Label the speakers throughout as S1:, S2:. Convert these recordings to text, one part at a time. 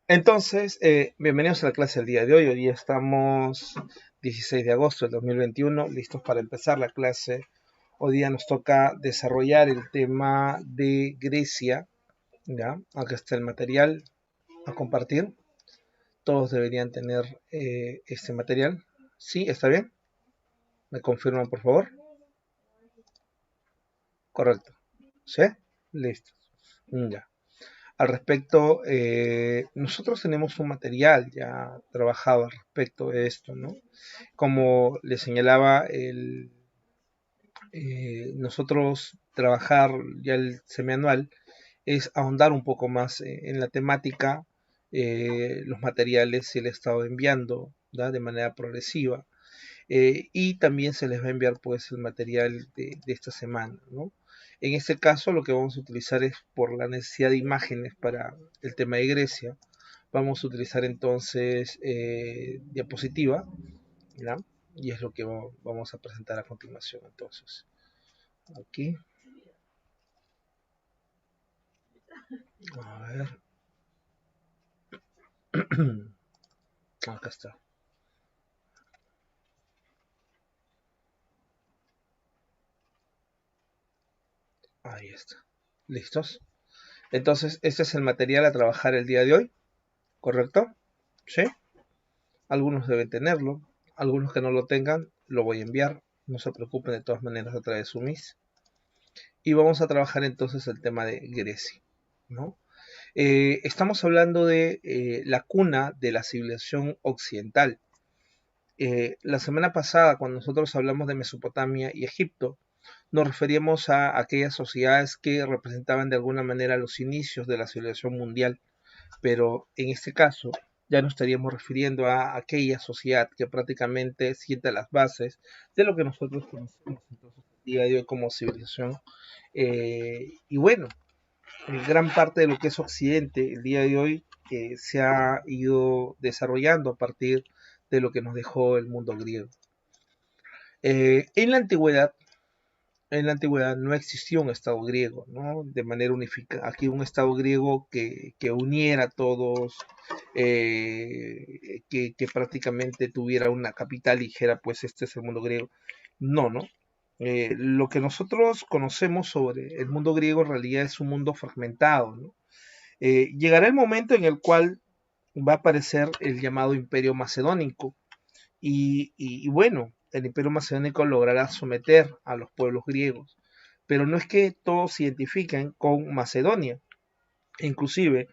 S1: Entonces, bienvenidos a la clase del día de hoy. Hoy día estamos 16 de agosto del 2021, listos para empezar la clase. Hoy día nos toca desarrollar el tema de Grecia. ¿Ya? Acá está el material a compartir. Todos deberían tener este material. ¿Sí? ¿Está bien? ¿Me confirman, por favor? Correcto. ¿Sí? Listo. Ya. Al respecto, nosotros tenemos un material ya trabajado al respecto de esto, ¿no? Como le señalaba, nosotros trabajar ya el semianual es ahondar un poco más en la temática, los materiales se les ha estado enviando, ¿da? De manera progresiva, y también se les va a enviar pues el material de esta semana, ¿no? En este caso lo que vamos a utilizar es por la necesidad de imágenes para el tema de Grecia, vamos a utilizar entonces diapositiva, ¿ya? Y es lo que vamos a presentar a continuación entonces. Aquí, a ver, acá está, ahí está, listos. Entonces, este es el material a trabajar el día de hoy, ¿correcto? ¿Sí? Algunos deben tenerlo, algunos que no lo tengan, lo voy a enviar, no se preocupen de todas maneras a través de Sumis. Y vamos a trabajar entonces el tema de Grecia, ¿no? Estamos hablando de la cuna de la civilización occidental. La semana pasada, cuando nosotros hablamos de Mesopotamia y Egipto, nos referíamos a aquellas sociedades que representaban de alguna manera los inicios de la civilización mundial, pero en este caso ya nos estaríamos refiriendo a aquella sociedad que prácticamente sienta las bases de lo que nosotros conocemos entonces el día de hoy como civilización. Y bueno, gran parte de lo que es Occidente el día de hoy se ha ido desarrollando a partir de lo que nos dejó el mundo griego. En la antigüedad, no existió un Estado griego, ¿no? De manera unificada. Aquí un Estado griego que uniera a todos, que prácticamente tuviera una capital y dijera, pues este es el mundo griego. No, ¿no? Lo que nosotros conocemos sobre el mundo griego en realidad es un mundo fragmentado, ¿no? Llegará el momento en el cual va a aparecer el llamado Imperio Macedónico, y bueno, el Imperio Macedónico logrará someter a los pueblos griegos, pero no es que todos se identifiquen con Macedonia. Inclusive,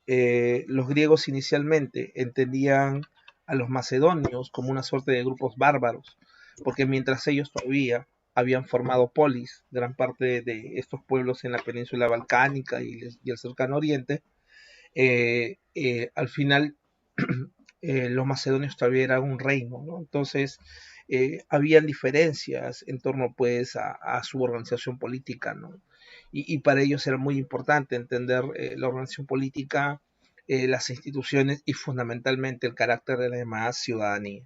S1: los griegos inicialmente entendían a los macedonios como una suerte de grupos bárbaros, porque mientras ellos todavía habían formado polis, gran parte de estos pueblos en la península balcánica y el cercano oriente, al final los macedonios todavía eran un reino, ¿no? Entonces, habían diferencias en torno pues a su organización política, ¿no? Y para ellos era muy importante entender la organización política, las instituciones y fundamentalmente el carácter de la demás ciudadanía.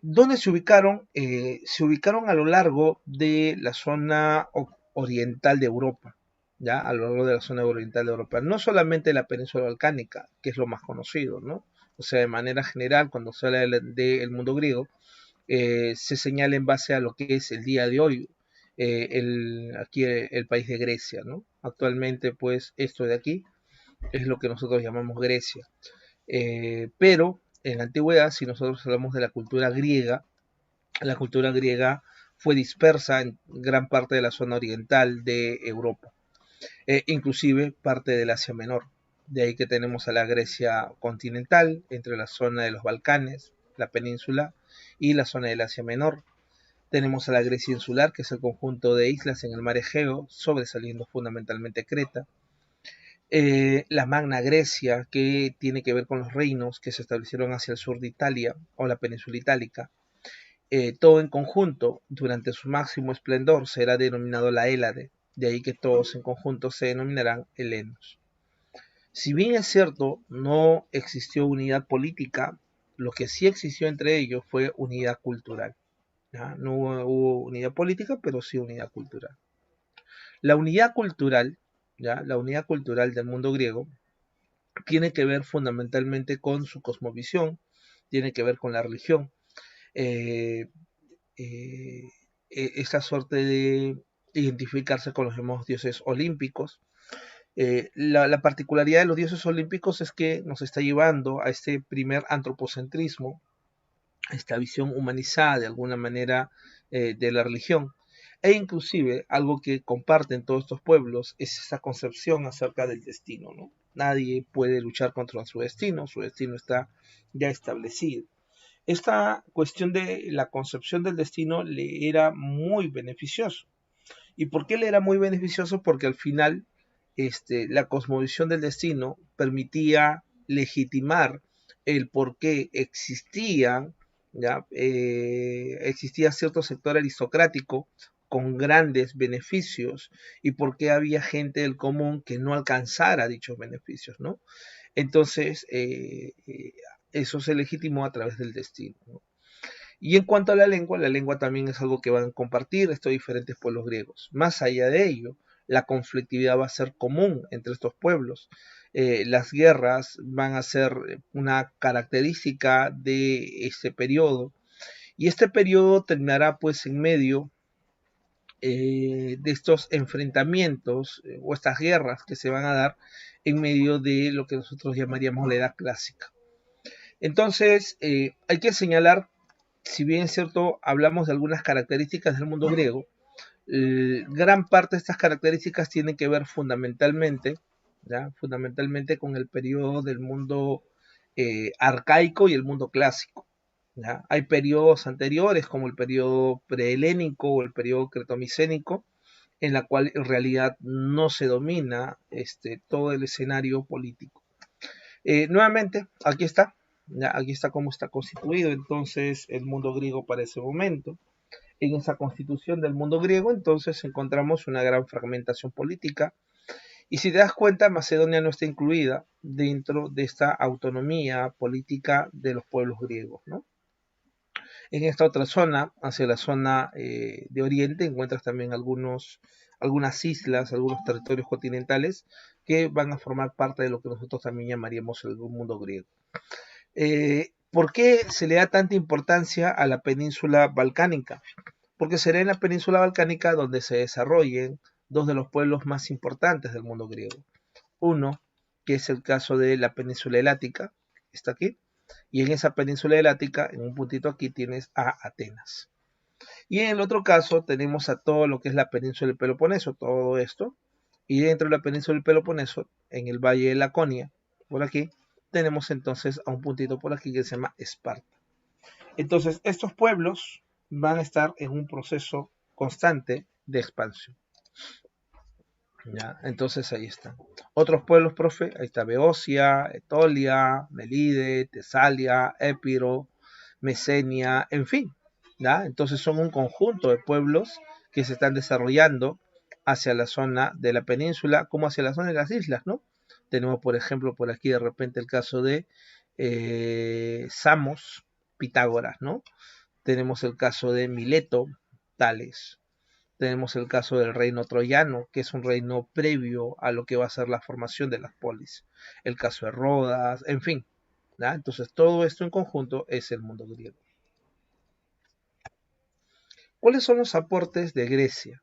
S1: ¿Dónde se ubicaron? Se ubicaron a lo largo de la zona oriental de Europa, ¿ya? A lo largo de la zona oriental de Europa. No solamente la península balcánica, que es lo más conocido, ¿no? O sea, de manera general, cuando se habla del mundo griego, se señala en base a lo que es el día de hoy, aquí el país de Grecia, ¿no? Actualmente, pues, esto de aquí es lo que nosotros llamamos Grecia. Pero en la antigüedad, si nosotros hablamos de la cultura griega fue dispersa en gran parte de la zona oriental de Europa, inclusive parte del Asia Menor. De ahí que tenemos a la Grecia continental, entre la zona de los Balcanes, la península, y la zona del Asia Menor. Tenemos a la Grecia insular, que es el conjunto de islas en el mar Egeo, sobresaliendo fundamentalmente Creta. La Magna Grecia, que tiene que ver con los reinos que se establecieron hacia el sur de Italia o la península itálica. Todo en conjunto, durante su máximo esplendor, será denominado la Hélade, de ahí que todos en conjunto se denominarán helenos. Si bien es cierto, no existió unidad política, lo que sí existió entre ellos fue unidad cultural. ¿Ya? No hubo unidad política, pero sí unidad cultural. La unidad cultural, ¿ya? La unidad cultural del mundo griego tiene que ver fundamentalmente con su cosmovisión, tiene que ver con la religión. Eh, eh, Esta suerte de identificarse con los llamados dioses olímpicos. La particularidad de los dioses olímpicos es que nos está llevando a este primer antropocentrismo, a esta visión humanizada de alguna manera de la religión. E inclusive algo que comparten todos estos pueblos es esa concepción acerca del destino, ¿no? Nadie puede luchar contra su destino está ya establecido. Esta cuestión de la concepción del destino le era muy beneficioso. ¿Y por qué le era muy beneficioso? Porque al final la cosmovisión del destino permitía legitimar el por qué existía cierto sector aristocrático con grandes beneficios y por qué había gente del común que no alcanzara dichos beneficios, ¿no? Entonces, eso se legitimó a través del destino, ¿no? Y en cuanto a la lengua también es algo que van a compartir estos diferentes pueblos griegos. Más allá de ello, la conflictividad va a ser común entre estos pueblos. Las guerras van a ser una característica de este periodo. Y este periodo terminará pues en medio de estos enfrentamientos o estas guerras que se van a dar en medio de lo que nosotros llamaríamos la edad clásica. Entonces, hay que señalar, si bien es cierto, hablamos de algunas características del mundo griego, gran parte de estas características tienen que ver fundamentalmente, ¿ya? Fundamentalmente con el periodo del mundo arcaico y el mundo clásico. ¿Ya? Hay periodos anteriores, como el periodo prehelénico o el periodo cretomicénico, en la cual en realidad no se domina todo el escenario político. Nuevamente, aquí está, ¿ya? Aquí está cómo está constituido entonces el mundo griego para ese momento. En esa constitución del mundo griego, entonces encontramos una gran fragmentación política. Y si te das cuenta, Macedonia no está incluida dentro de esta autonomía política de los pueblos griegos, ¿no? En esta otra zona, hacia la zona de Oriente, encuentras también algunas islas, algunos territorios continentales que van a formar parte de lo que nosotros también llamaríamos el mundo griego. ¿Por qué se le da tanta importancia a la península balcánica? Porque será en la península balcánica donde se desarrollen dos de los pueblos más importantes del mundo griego. Uno, que es el caso de la península helática, está aquí, y en esa península helática, en un puntito aquí, tienes a Atenas. Y en el otro caso tenemos a todo lo que es la península del Peloponeso, todo esto, y dentro de la península del Peloponeso, en el valle de Laconia, por aquí, tenemos entonces a un puntito por aquí que se llama Esparta. Entonces, estos pueblos van a estar en un proceso constante de expansión. ¿Ya? Entonces ahí están. Otros pueblos, profe, ahí está Beocia, Etolia, Melide, Tesalia, Épiro, Mesenia, en fin. ¿Ya? Entonces son un conjunto de pueblos que se están desarrollando hacia la zona de la península como hacia la zona de las islas, ¿no? Tenemos, por ejemplo, por aquí de repente el caso de Samos, Pitágoras, ¿no? Tenemos el caso de Mileto, Tales. Tenemos el caso del reino troyano, que es un reino previo a lo que va a ser la formación de las polis. El caso de Rodas, en fin. ¿Ya? Entonces todo esto en conjunto es el mundo griego. ¿Cuáles son los aportes de Grecia?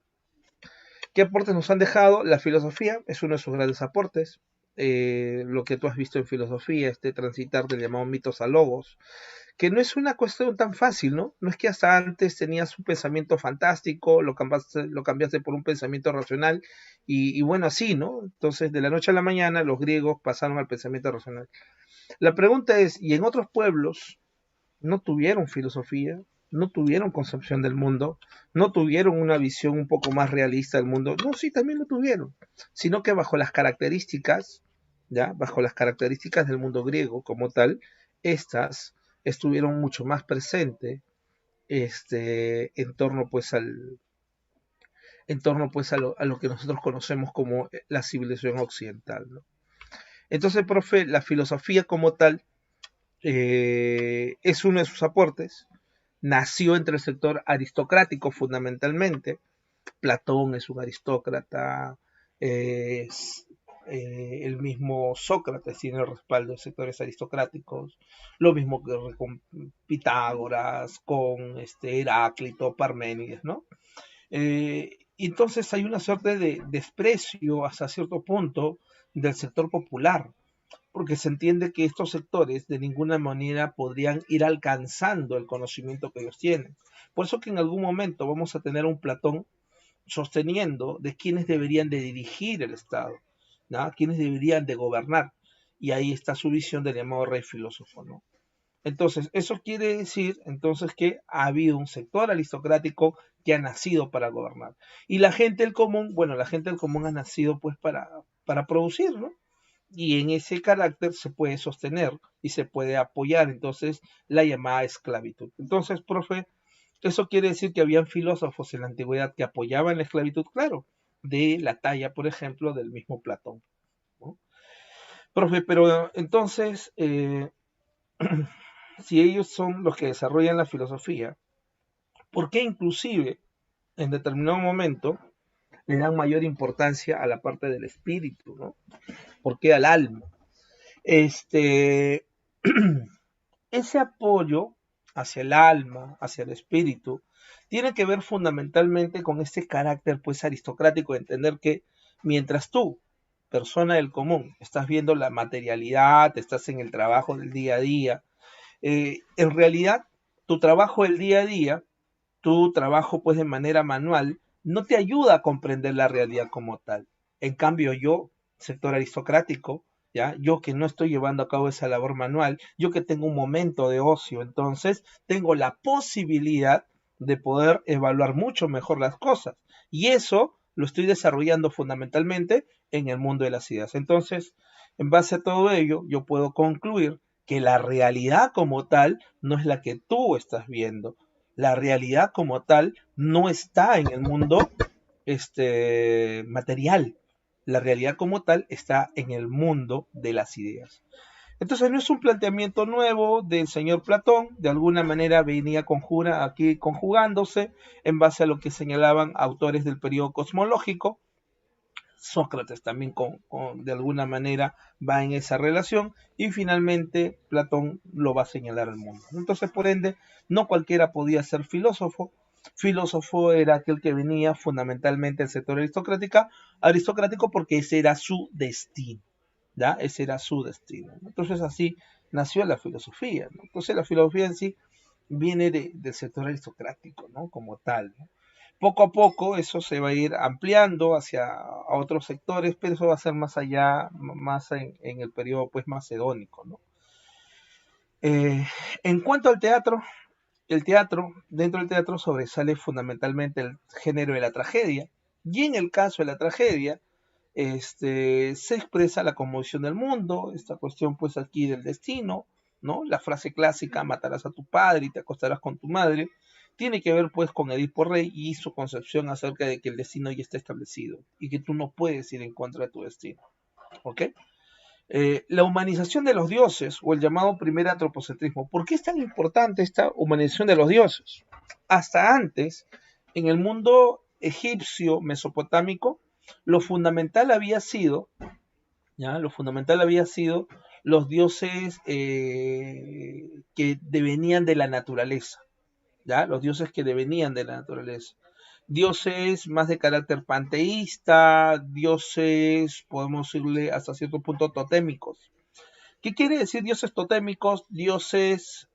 S1: ¿Qué aportes nos han dejado? La filosofía es uno de sus grandes aportes. Lo que tú has visto en filosofía, transitar del llamado mitos a logos, que no es una cuestión tan fácil, ¿no? No es que hasta antes tenías un pensamiento fantástico, lo cambiaste por un pensamiento racional y bueno, así, ¿no? Entonces, de la noche a la mañana, los griegos pasaron al pensamiento racional. La pregunta es, ¿y en otros pueblos no tuvieron filosofía? ¿No tuvieron concepción del mundo? ¿No tuvieron una visión un poco más realista del mundo? No, sí, también lo tuvieron, sino que bajo las características, ¿ya? Bajo las características del mundo griego como tal, estas estuvieron mucho más presentes en torno pues a lo que nosotros conocemos como la civilización occidental, ¿no? Entonces, profe, la filosofía como tal es uno de sus aportes. Nació entre el sector aristocrático fundamentalmente. Platón es un aristócrata, el mismo Sócrates tiene el respaldo de sectores aristocráticos, lo mismo que con Pitágoras, con Heráclito, Parménides, ¿no? Entonces hay una suerte de desprecio hasta cierto punto del sector popular, porque se entiende que estos sectores de ninguna manera podrían ir alcanzando el conocimiento que ellos tienen. Por eso que en algún momento vamos a tener un Platón sosteniendo de quiénes deberían de dirigir el Estado, ¿no? Quiénes deberían de gobernar. Y ahí está su visión del llamado rey filósofo, ¿no? Entonces, eso quiere decir entonces que ha habido un sector aristocrático que ha nacido para gobernar. Y la gente del común, bueno, la gente del común ha nacido pues para producir, ¿no? Y en ese carácter se puede sostener y se puede apoyar entonces la llamada esclavitud. Entonces, profe, eso quiere decir que habían filósofos en la antigüedad que apoyaban la esclavitud, claro, de la talla, por ejemplo, del mismo Platón, ¿no? Profe, pero entonces, si ellos son los que desarrollan la filosofía, ¿por qué inclusive en determinado momento le dan mayor importancia a la parte del espíritu, ¿no? ¿Por qué al alma? Este, ese apoyo hacia el alma, hacia el espíritu, tiene que ver fundamentalmente con este carácter pues aristocrático de entender que mientras tú, persona del común, estás viendo la materialidad, estás en el trabajo del día a día, en realidad tu trabajo del día a día, tu trabajo pues de manera manual, no te ayuda a comprender la realidad como tal. En cambio yo, sector aristocrático, ¿ya? Yo que no estoy llevando a cabo esa labor manual, yo que tengo un momento de ocio, entonces tengo la posibilidad de poder evaluar mucho mejor las cosas. Y eso lo estoy desarrollando fundamentalmente en el mundo de las ideas. Entonces, en base a todo ello, yo puedo concluir que la realidad como tal no es la que tú estás viendo. La realidad como tal no está en el mundo material. La realidad como tal está en el mundo de las ideas. Entonces no es un planteamiento nuevo del señor Platón, de alguna manera venía aquí conjugándose en base a lo que señalaban autores del periodo cosmológico. Sócrates también de alguna manera va en esa relación y finalmente Platón lo va a señalar al mundo. Entonces, por ende, no cualquiera podía ser filósofo. Filósofo era aquel que venía fundamentalmente del sector aristocrático porque ese era su destino. ¿Ya? Ese era su destino. Entonces así nació la filosofía, ¿no? Entonces la filosofía en sí viene del sector aristocrático, ¿no? Como tal, ¿no? Poco a poco eso se va a ir ampliando hacia a otros sectores, pero eso va a ser más allá, más en el periodo pues macedónico, ¿no? Eh, en cuanto al teatro, dentro del teatro sobresale fundamentalmente el género de la tragedia, y en el caso de la tragedia, se expresa la conmoción del mundo, esta cuestión pues aquí del destino, ¿no? La frase clásica, matarás a tu padre y te acostarás con tu madre, tiene que ver pues con Edipo Rey y su concepción acerca de que el destino ya está establecido y que tú no puedes ir en contra de tu destino, ¿ok? La humanización de los dioses o el llamado primer antropocentrismo. ¿Por qué es tan importante esta humanización de los dioses? Hasta antes, en el mundo egipcio mesopotámico, lo fundamental había sido, ¿ya? Lo fundamental había sido los dioses que devenían de la naturaleza, ¿ya? Los dioses que devenían de la naturaleza. Dioses más de carácter panteísta, dioses, podemos decirle hasta cierto punto totémicos. ¿Qué quiere decir dioses totémicos? Dioses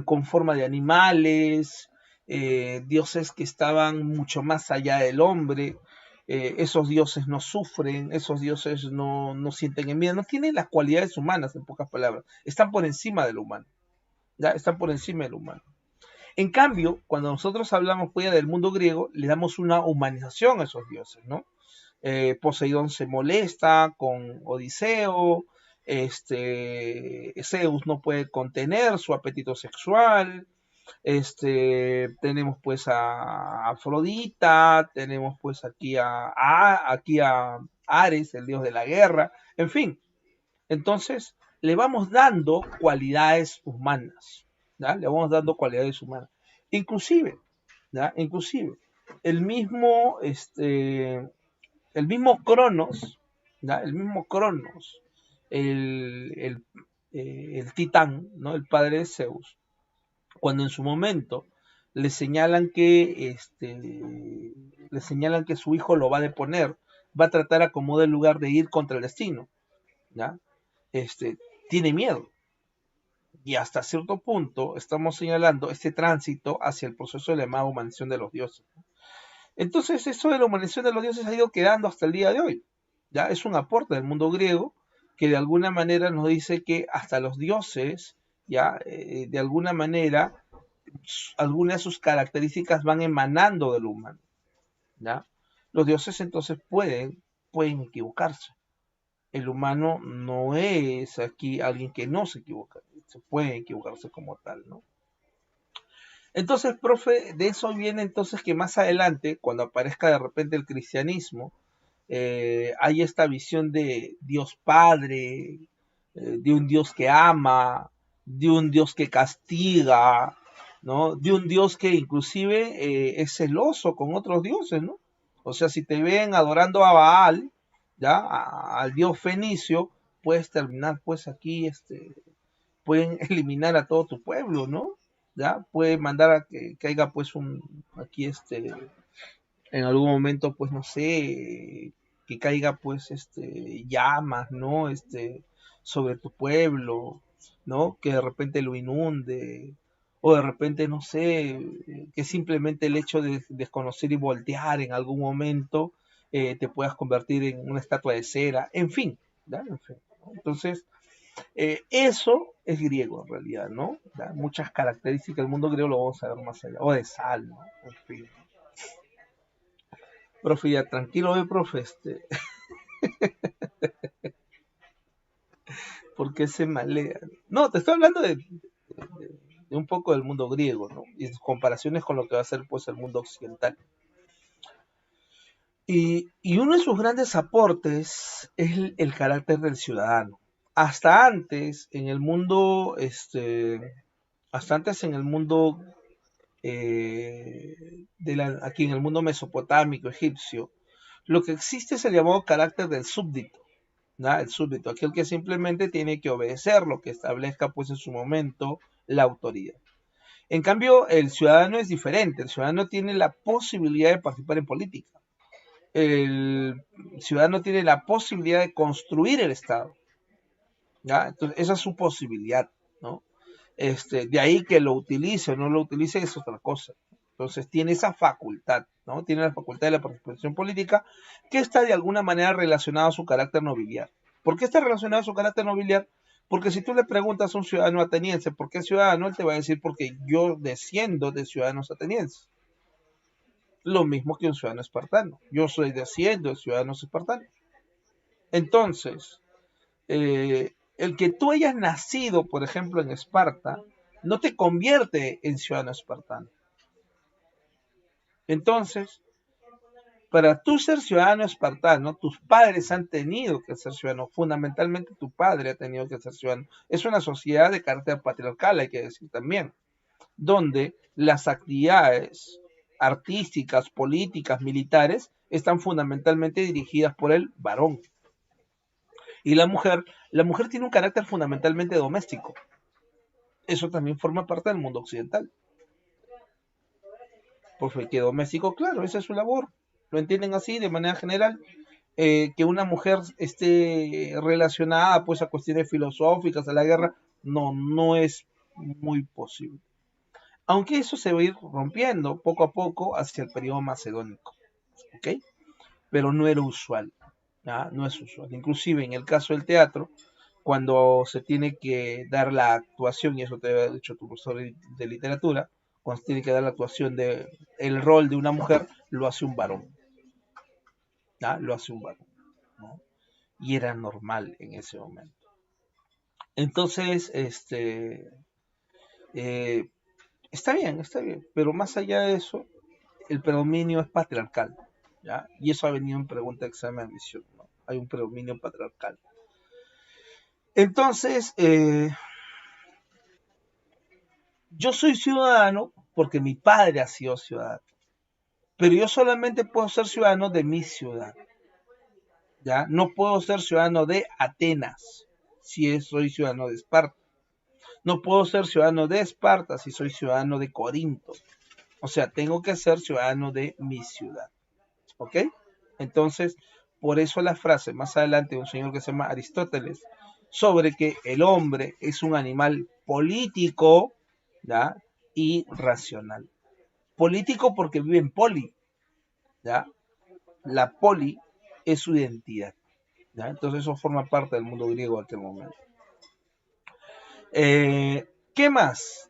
S1: con forma de animales, dioses que estaban mucho más allá del hombre. Esos dioses no sufren, esos dioses no sienten envidia, no tienen las cualidades humanas, en pocas palabras. Están por encima del humano. ¿Ya? Están por encima del humano. En cambio, cuando nosotros hablamos pues, del mundo griego, le damos una humanización a esos dioses, ¿no? Poseidón se molesta con Odiseo, Zeus no puede contener su apetito sexual, tenemos pues a Afrodita, tenemos pues aquí a Ares, el dios de la guerra, en fin. Entonces, le vamos dando cualidades humanas, ¿ya? Le vamos dando cualidades humanas. Inclusive, ¿ya? Inclusive, el mismo, El mismo Cronos, ¿ya? El mismo Cronos, el, el, el titán, ¿no? El padre de Zeus, cuando en su momento le señalan que su hijo lo va a deponer, va a tratar a como del lugar de ir contra el destino, ¿ya? Tiene miedo. Y hasta cierto punto estamos señalando este tránsito hacia el proceso de la llamada humanización de los dioses. Entonces, eso de la humanización de los dioses ha ido quedando hasta el día de hoy. ¿Ya? Es un aporte del mundo griego que de alguna manera nos dice que hasta los dioses, ya, de alguna manera, algunas de sus características van emanando del humano. ¿Ya? Los dioses entonces pueden equivocarse. El humano no es aquí alguien que no se equivoca, se puede equivocarse como tal, ¿no? Entonces, profe, de eso viene entonces que más adelante, cuando aparezca de repente el cristianismo, hay esta visión de Dios Padre, de un Dios que ama, de un Dios que castiga, ¿no? De un Dios que inclusive es celoso con otros dioses, ¿no? O sea, si te ven adorando a Baal, ¿ya? Al dios fenicio, puedes terminar pues aquí, pueden eliminar a todo tu pueblo, ¿no? ¿Ya? Puede mandar a que caiga pues aquí en algún momento pues no sé, que caiga pues llamas, ¿no? Sobre tu pueblo, ¿no? Que de repente lo inunde, o de repente no sé, que simplemente el hecho de desconocer y voltear en algún momento te puedas convertir en una estatua de cera, en fin, ¿ya? En fin, ¿no? Entonces, eso es griego en realidad, ¿no? ¿Ya? Muchas características del mundo griego lo vamos a ver más allá, o de sal, ¿no? En fin. Profe, ya tranquilo, profe, ¿por qué se malea? No, te estoy hablando de un poco del mundo griego, ¿no? Y sus comparaciones con lo que va a ser pues el mundo occidental. Y uno de sus grandes aportes es el carácter del ciudadano. Hasta antes, en el mundo, hasta antes en el mundo aquí en el mundo mesopotámico, egipcio, lo que existe es el llamado carácter del súbdito, ¿no? El súbdito, aquel que simplemente tiene que obedecer lo que establezca pues en su momento la autoridad. En cambio, el ciudadano es diferente, el ciudadano tiene la posibilidad de participar en política, el ciudadano tiene la posibilidad de construir el Estado, ¿ya? Entonces, esa es su posibilidad, ¿no? De ahí que lo utilice o no lo utilice es otra cosa. Entonces tiene esa facultad, ¿no? Tiene la facultad de la participación política que está de alguna manera relacionada a su carácter nobiliar. ¿Por qué está relacionado a su carácter nobiliar? Porque si tú le preguntas a un ciudadano ateniense por qué ciudadano, él te va a decir porque yo desciendo de ciudadanos atenienses. Lo mismo que un ciudadano espartano. Yo soy desciendo de ciudadanos espartanos. Entonces, el que tú hayas nacido, por ejemplo, en Esparta, no te convierte en ciudadano espartano. Entonces, para tú ser ciudadano espartano, tus padres han tenido que ser ciudadanos, fundamentalmente tu padre ha tenido que ser ciudadano. Es una sociedad de carácter patriarcal, hay que decir también, donde las actividades artísticas, políticas, militares, están fundamentalmente dirigidas por el varón. Y la mujer tiene un carácter fundamentalmente doméstico. Eso también forma parte del mundo occidental. Porque doméstico, claro, esa es su labor. Lo entienden así de manera general. Que una mujer esté relacionada pues a cuestiones filosóficas, a la guerra, no es muy posible. Aunque eso se va a ir rompiendo poco a poco hacia el periodo macedónico. ¿Ok? Pero no era usual. ¿Ya? No es usual. Inclusive en el caso del teatro, cuando se tiene que dar la actuación, y eso te había dicho tu profesor de literatura, cuando se tiene que dar la actuación de el rol de una mujer, lo hace un varón. ¿Ya? Lo hace un varón, ¿no? Y era normal en ese momento. Entonces, eh, está bien, pero más allá de eso, el predominio es patriarcal, ¿ya? Y eso ha venido en pregunta de examen de admisión, ¿no? Hay un predominio patriarcal. Entonces, yo soy ciudadano porque mi padre ha sido ciudadano, pero yo solamente puedo ser ciudadano de mi ciudad. ¿ya? No puedo ser ciudadano de Atenas si soy ciudadano de Esparta. No puedo ser ciudadano de Esparta si soy ciudadano de Corinto. O sea, tengo que ser ciudadano de mi ciudad. ¿Ok? Entonces, por eso la frase más adelante de un señor que se llama Aristóteles sobre que el hombre es un animal político, ¿ya? Y racional. Político porque vive en poli, ¿ya? La poli es su identidad, ¿ya? Entonces eso forma parte del mundo griego en aquel momento. ¿Qué más?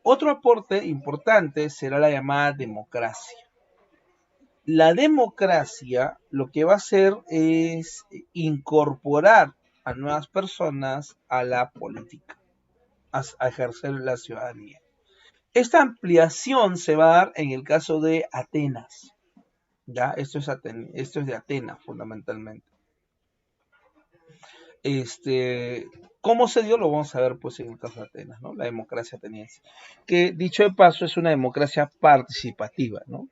S1: Otro aporte importante será la llamada democracia. La democracia lo que va a hacer es incorporar a nuevas personas a la política, a ejercer la ciudadanía. Esta ampliación se va a dar en el caso de Atenas. ¿Ya? Esto es de Atenas fundamentalmente. ¿Cómo se dio? Lo vamos a ver pues en el caso de Atenas, ¿no? La democracia ateniense. Que dicho de paso es una democracia participativa, ¿no?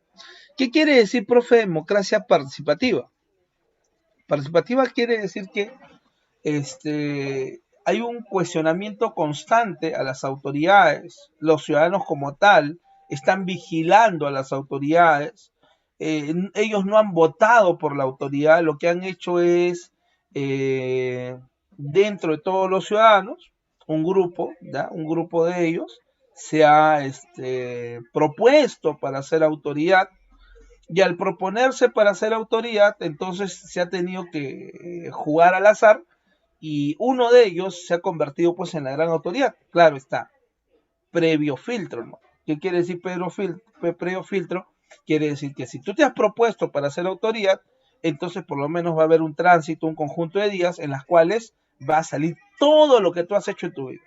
S1: ¿Qué quiere decir, profe, democracia participativa? Participativa quiere decir que hay un cuestionamiento constante a las autoridades, los ciudadanos como tal están vigilando a las autoridades, ellos no han votado por la autoridad, lo que han hecho es, dentro de todos los ciudadanos, un grupo, ¿ya? Un grupo de ellos se ha propuesto para ser autoridad, y al proponerse para ser autoridad, entonces se ha tenido que jugar al azar y uno de ellos se ha convertido pues en la gran autoridad. Claro está, previo filtro, ¿no? ¿Qué quiere decir previo filtro? Quiere decir que si tú te has propuesto para ser autoridad, entonces por lo menos va a haber un tránsito, un conjunto de días en las cuales va a salir todo lo que tú has hecho en tu vida,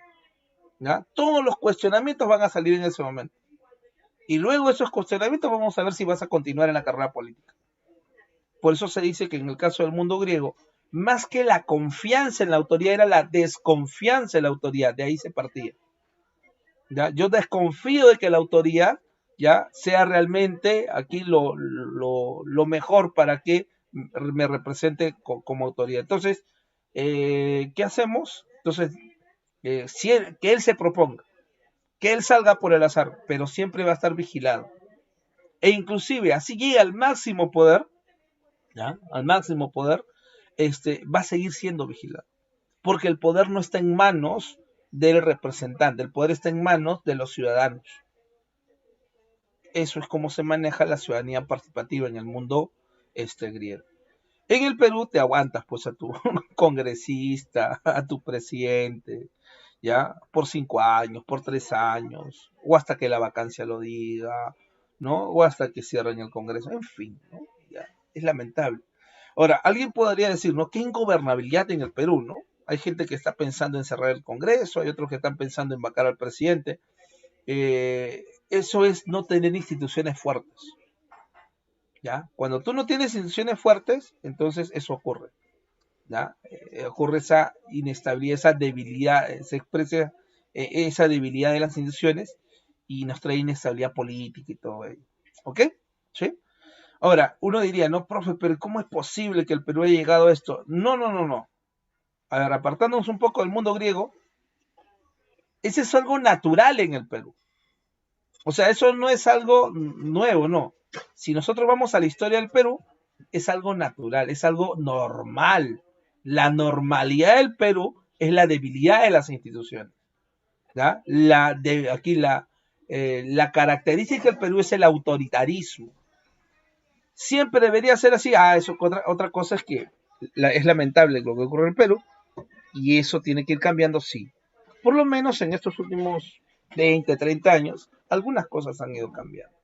S1: ¿ya? Todos los cuestionamientos van a salir en ese momento. Y luego de esos cuestionamientos vamos a ver si vas a continuar en la carrera política. Por eso se dice que en el caso del mundo griego, más que la confianza en la autoridad, era la desconfianza en la autoridad. De ahí se partía. ¿Ya? Yo desconfío de que la autoridad ya sea realmente aquí lo mejor para que me represente como autoridad. Entonces, ¿qué hacemos? Entonces, que él se proponga, que él salga por el azar, pero siempre va a estar vigilado. E inclusive, así llega al máximo poder, ¿ya? Al máximo poder, va a seguir siendo vigilado. Porque el poder no está en manos del representante, el poder está en manos de los ciudadanos. Eso es como se maneja la ciudadanía participativa en el mundo griego. En el Perú te aguantas pues a tu congresista, a tu presidente, ¿ya? Por 5 años, por 3 años, o hasta que la vacancia lo diga, ¿no? O hasta que cierren el Congreso, en fin, ¿no? Ya, es lamentable. Ahora, alguien podría decir, ¿no? ¿Qué ingobernabilidad en el Perú, ¿no? Hay gente que está pensando en cerrar el Congreso, hay otros que están pensando en vacar al presidente. Eso es no tener instituciones fuertes, ¿ya? Cuando tú no tienes instituciones fuertes, entonces eso ocurre, ¿ya? Ocurre esa inestabilidad, esa debilidad, se expresa esa debilidad de las instituciones y nos trae inestabilidad política y todo ello. ¿Ok? ¿Sí? Ahora, uno diría, no, profe, pero ¿cómo es posible que el Perú haya llegado a esto? No, no, no, no. A ver, apartándonos un poco del mundo griego, ese es algo natural en el Perú. O sea, eso no es algo nuevo, no. Si nosotros vamos a la historia del Perú, es algo natural, es algo normal. La normalidad del Perú es la debilidad de las instituciones. ¿Ya? La característica del Perú es el autoritarismo. Siempre debería ser así. Eso, otra cosa es que es lamentable lo que ocurre en el Perú y eso tiene que ir cambiando, sí. Por lo menos en estos últimos 20, 30 años, algunas cosas han ido cambiando.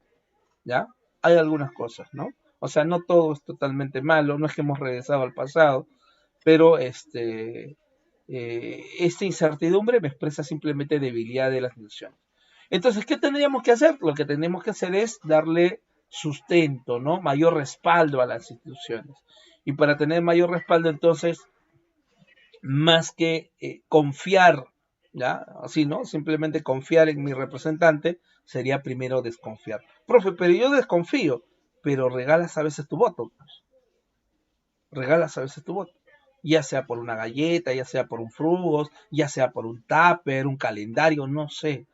S1: ¿Ya? Hay algunas cosas, ¿no? O sea, no todo es totalmente malo, no es que hemos regresado al pasado, pero esta incertidumbre me expresa simplemente debilidad de las instituciones. Entonces, ¿qué tendríamos que hacer? Lo que tenemos que hacer es darle sustento, ¿no? Mayor respaldo a las instituciones. Y para tener mayor respaldo, entonces, más que confiar, ¿ya? Así, ¿no? Simplemente confiar en mi representante sería primero desconfiar. Profe, pero yo desconfío, pero regalas a veces tu voto, pues, regalas a veces tu voto. Ya sea por una galleta, ya sea por un frugos, ya sea por un tupper, un calendario, no sé,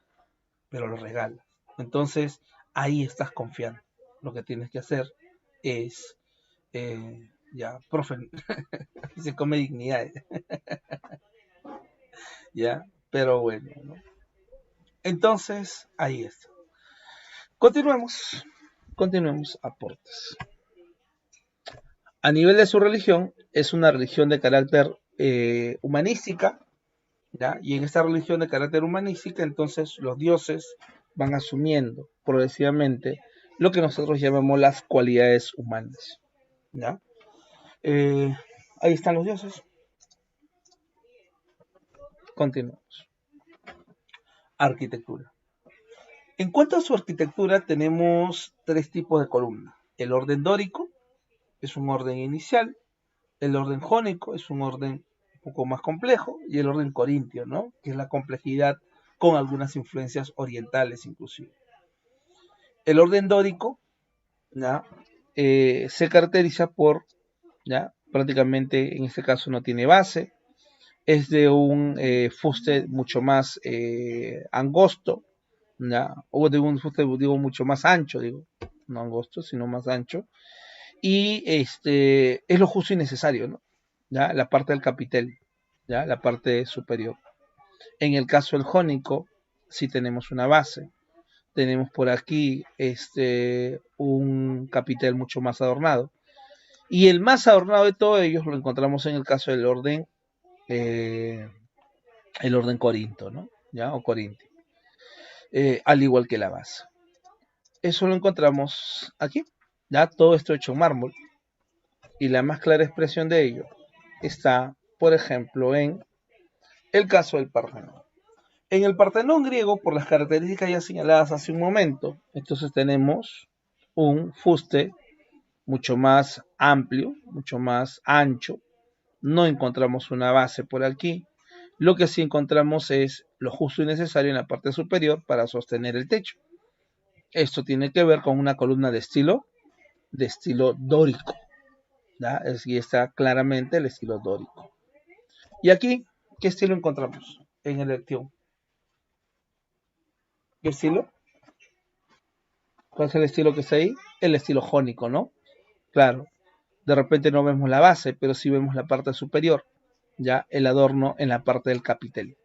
S1: pero lo regalas. Entonces, ahí estás confiando. Lo que tienes que hacer es, ya, profe, se come dignidad, ya, pero bueno, ¿no? Entonces, ahí está. Continuemos, continuemos aportes. A nivel de su religión, es una religión de carácter humanística, ¿ya? Y en esta religión de carácter humanística, entonces los dioses van asumiendo progresivamente lo que nosotros llamamos las cualidades humanas, ¿ya? Eh, Ahí están los dioses. Continuamos. Arquitectura. En cuanto a su arquitectura, tenemos tres tipos de columnas. El orden dórico es un orden inicial, el orden jónico es un orden un poco más complejo y el orden corintio, ¿no? Que es la complejidad con algunas influencias orientales inclusive. El orden dórico, ¿ya? Se caracteriza por, ¿ya? Prácticamente en este caso no tiene base, es de un fuste mucho más angosto, ¿ya? O de un fuste, digo, mucho más ancho, digo, no angosto, sino más ancho, y es lo justo y necesario, ¿no? ¿Ya? La parte del capitel, ¿ya? La parte superior. En el caso del jónico, sí tenemos una base. Tenemos por aquí un capitel mucho más adornado. Y el más adornado de todos ellos lo encontramos en el caso del orden, el orden corinto, ¿no? ¿Ya? O corintio. Al igual que la base. Eso lo encontramos aquí. ¿Ya? Todo esto hecho en mármol. Y la más clara expresión de ello está, por ejemplo, en el caso del Partenón. En el Partenón griego, por las características ya señaladas hace un momento, entonces tenemos un fuste mucho más amplio, mucho más ancho. No encontramos una base por aquí. Lo que sí encontramos es lo justo y necesario en la parte superior para sostener el techo. Esto tiene que ver con una columna de estilo dórico. ¿Ya? Y está claramente el estilo dórico. Y aquí, ¿qué estilo encontramos en el Ectión? ¿Qué estilo? ¿Cuál es el estilo que está ahí? El estilo jónico, ¿no? Claro, de repente no vemos la base, pero sí vemos la parte superior, ya el adorno en la parte del capitel,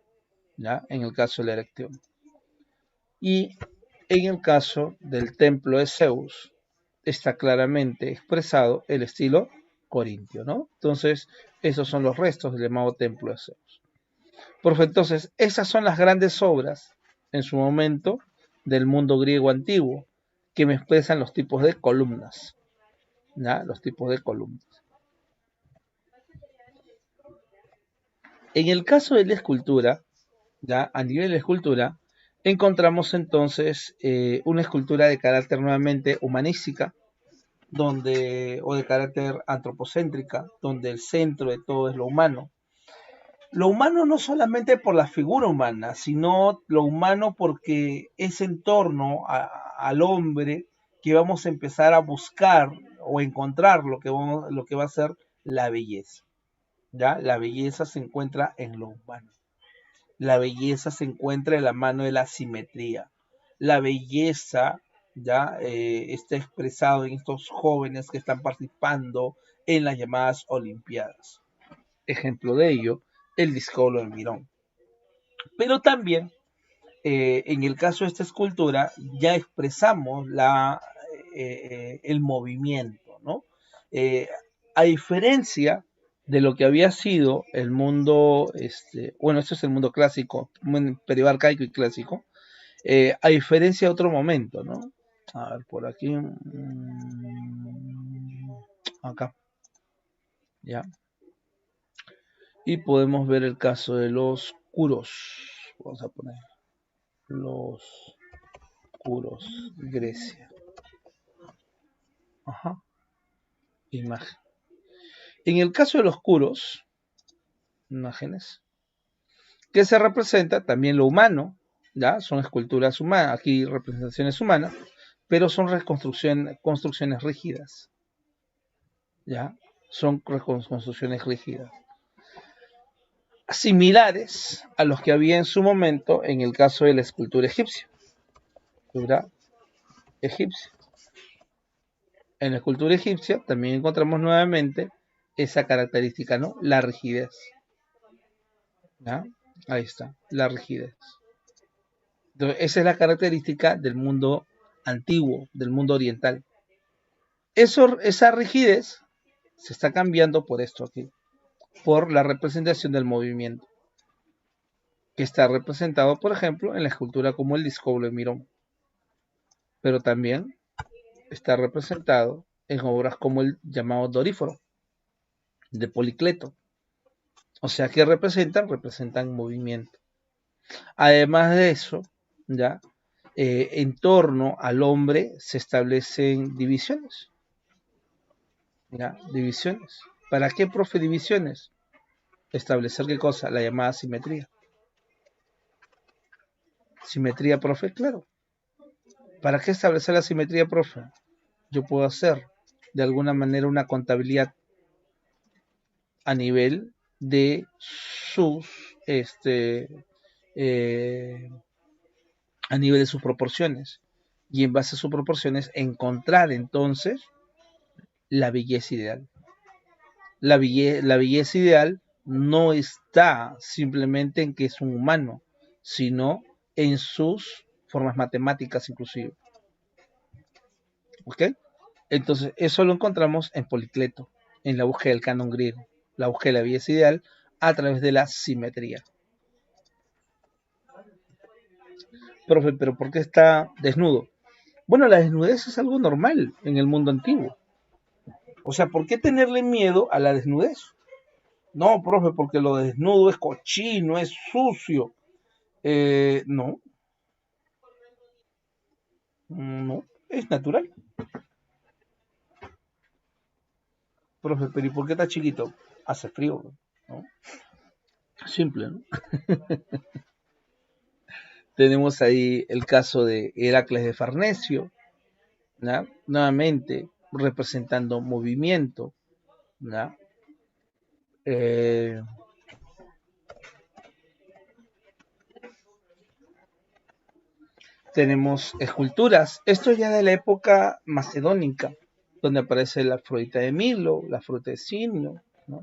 S1: ya en el caso del Erección. Y en el caso del templo de Zeus, está claramente expresado el estilo corintio, ¿no? Entonces, esos son los restos del llamado templo de Zeus. Entonces, esas son las grandes obras en su momento del mundo griego antiguo que me expresan los tipos de columnas, ¿ya? Los tipos de columnas. En el caso de la escultura, ¿ya? A nivel de escultura, encontramos entonces una escultura de carácter nuevamente humanística, o de carácter antropocéntrica, donde el centro de todo es lo humano. Lo humano no solamente por la figura humana, sino lo humano porque es en torno al hombre que vamos a empezar a buscar o encontrar lo que va a ser la belleza. ¿Ya? La belleza se encuentra en lo humano. La belleza se encuentra en la mano de la simetría. La belleza ya está expresado en estos jóvenes que están participando en las llamadas Olimpiadas. Ejemplo de ello, el Discolo de Mirón. Pero también, en el caso de esta escultura, ya expresamos el movimiento, ¿no? A diferencia de lo que había sido el mundo, bueno, esto es el mundo clásico, periodo arcaico y clásico, a diferencia de otro momento, ¿no? A ver, por aquí, acá, ya. Y podemos ver el caso de los curos. Vamos a poner los curos, Grecia. Ajá. Imagen. En el caso de los curos, imágenes, que se representa también lo humano, ¿ya? Son esculturas humanas, aquí representaciones humanas, pero son construcciones rígidas, ¿ya? son construcciones rígidas, similares a los que había en su momento en el caso de la escultura egipcia. Escultura egipcia. En la escultura egipcia también encontramos nuevamente esa característica, ¿no? La rigidez. ¿Ya? Ahí está, la rigidez. Entonces, esa es la característica del mundo antiguo, del mundo oriental. Esa rigidez se está cambiando por esto aquí, por la representación del movimiento, que está representado, por ejemplo, en la escultura como el Discoblo de Mirón, pero también está representado en obras como el llamado Doríforo, de Policleto. O sea, ¿qué representan? Representan movimiento. Además de eso, ya en torno al hombre se establecen divisiones. ¿Ya? Divisiones. ¿Para qué, profe, divisiones? Establecer qué cosa, la llamada simetría. Simetría, profe, claro. ¿Para qué establecer la simetría, profe? Yo puedo hacer de alguna manera una contabilidad a nivel de sus a nivel de sus proporciones, y en base a sus proporciones encontrar entonces la belleza ideal. La belleza ideal no está simplemente en que es un humano, sino en sus formas matemáticas inclusive. ¿Ok? Entonces, eso lo encontramos en Policleto, en la búsqueda del canon griego, la búsqueda de la belleza ideal a través de la simetría. Profe, pero ¿por qué está desnudo? Bueno, la desnudez es algo normal en el mundo antiguo. O sea, ¿por qué tenerle miedo a la desnudez? No, profe, porque lo desnudo es cochino, es sucio. No, no, es natural. Profe, pero ¿y por qué está chiquito? Hace frío, ¿no? Simple, ¿no? Tenemos ahí el caso de Heracles de Farnesio, ¿no? Nuevamente representando movimiento, ¿no? Tenemos esculturas, esto ya de la época macedónica, donde aparece la Afrodita de Milo, la Afrodita de Sinio, ¿no?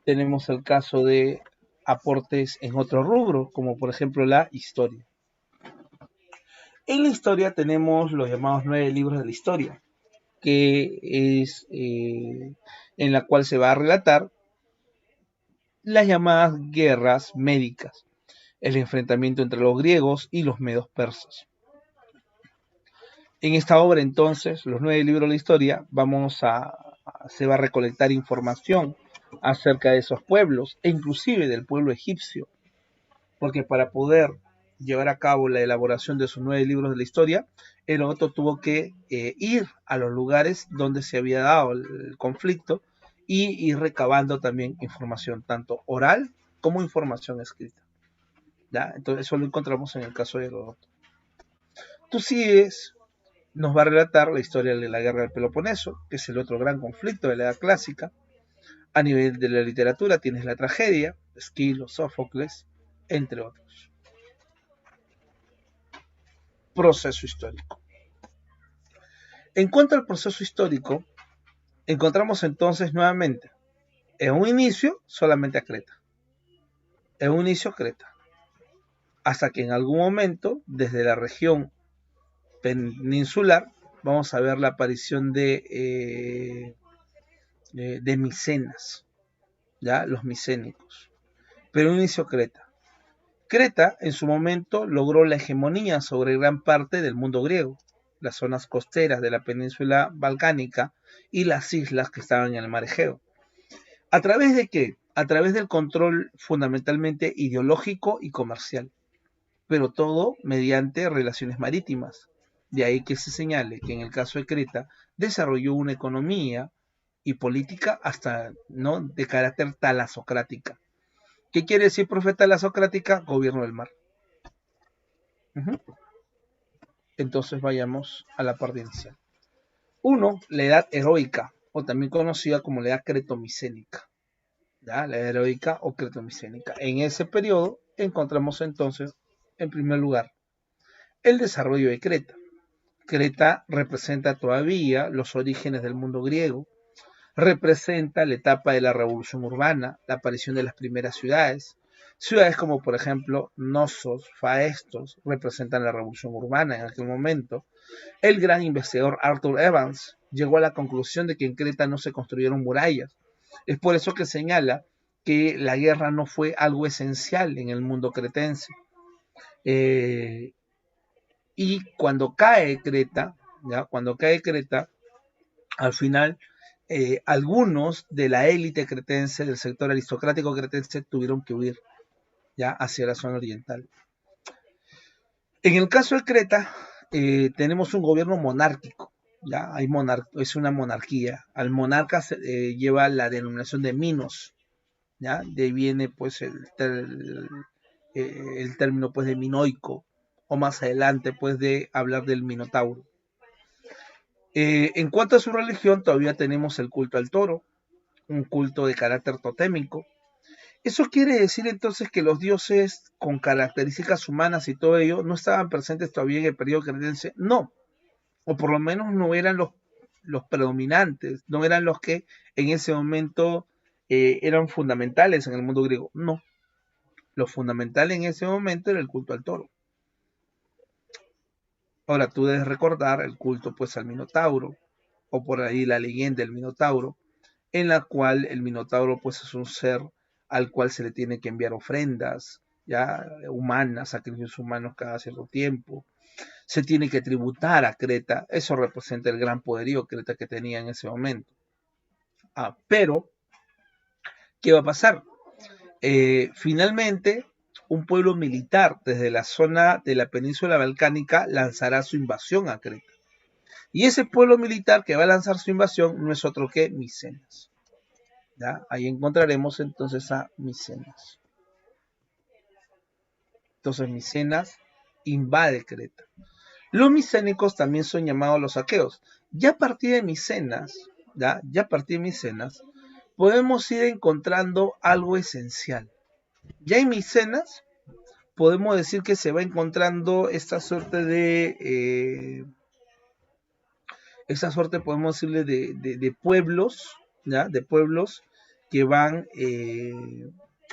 S1: Tenemos el caso de aportes en otro rubro, como por ejemplo la historia. En la historia tenemos los llamados 9 libros de la historia, que es en la cual se va a relatar las llamadas guerras médicas, el enfrentamiento entre los griegos y los medos persas. En esta obra entonces, los 9 libros de la historia, se va a recolectar información acerca de esos pueblos, e inclusive del pueblo egipcio, porque para poder llevar a cabo la elaboración de sus 9 libros de la historia, Heródoto tuvo que ir a los lugares donde se había dado el conflicto y ir recabando también información, tanto oral como información escrita. ¿Ya? Entonces eso lo encontramos en el caso de Heródoto. Tucídides nos va a relatar la historia de la guerra del Peloponeso, que es el otro gran conflicto de la Edad Clásica. A nivel de la literatura tienes la tragedia, Esquilo, Sófocles, entre otros. Proceso histórico. En cuanto al proceso histórico, encontramos entonces nuevamente, en un inicio, solamente a Creta. En un inicio, Creta. Hasta que en algún momento, desde la región peninsular, vamos a ver la aparición de Micenas, ¿ya? Los micénicos. Pero en un inicio, Creta. Creta, en su momento, logró la hegemonía sobre gran parte del mundo griego, las zonas costeras de la península balcánica y las islas que estaban en el mar Egeo. ¿A través de qué? A través del control fundamentalmente ideológico y comercial, pero todo mediante relaciones marítimas. De ahí que se señale que en el caso de Creta desarrolló una economía y política hasta no de carácter talasocrática. ¿Qué quiere decir profeta talasocrática? Gobierno del mar. Entonces vayamos a la parte inicial. 1. La edad heroica. o también conocida como la edad cretomicénica, ¿ya? La edad heroica o cretomicénica. En ese periodo encontramos entonces, en primer lugar, el desarrollo de Creta. Creta representa todavía los orígenes del mundo griego, representa la etapa de la revolución urbana, la aparición de las primeras ciudades. Ciudades como por ejemplo Knossos, Faestos, representan la revolución urbana en aquel momento. El gran investigador Arthur Evans llegó a la conclusión de que en Creta no se construyeron murallas. Es por eso que señala que la guerra no fue algo esencial en el mundo cretense. Eh, y cuando cae Creta, ¿ya? Cuando cae Creta, al final algunos de la élite cretense, del sector aristocrático cretense, tuvieron que huir ya hacia la zona oriental. En el caso de Creta, tenemos un gobierno monárquico, ya hay es una monarquía. Al monarca se lleva la denominación de Minos, ya de ahí viene pues el término pues de minoico, o más adelante pues de hablar del minotauro. En cuanto a su religión, todavía tenemos el culto al toro, un culto de carácter totémico. Eso quiere decir entonces que los dioses con características humanas y todo ello no estaban presentes todavía en el periodo cretense. No, o por lo menos no eran los predominantes, no eran los que en ese momento eran fundamentales en el mundo griego. No, lo fundamental en ese momento era el culto al toro. Ahora tú debes recordar el culto pues al Minotauro, o por ahí la leyenda del Minotauro, en la cual el Minotauro pues es un ser al cual se le tiene que enviar ofrendas, ya humanas, sacrificios humanos cada cierto tiempo. Se tiene que tributar a Creta, eso representa el gran poderío Creta que tenía en ese momento. Pero, ¿qué va a pasar? Finalmente, un pueblo militar desde la zona de la península balcánica lanzará su invasión a Creta. Y ese pueblo militar que va a lanzar su invasión no es otro que Micenas. ¿Ya? Ahí encontraremos entonces a Micenas. Entonces Micenas invade Creta. Los micénicos también son llamados los aqueos. Ya a partir de Micenas, ya a partir de Micenas, podemos ir encontrando algo esencial. Ya en Micenas podemos decir que se va encontrando esta suerte de podemos decirle de pueblos, ¿ya? De pueblos que van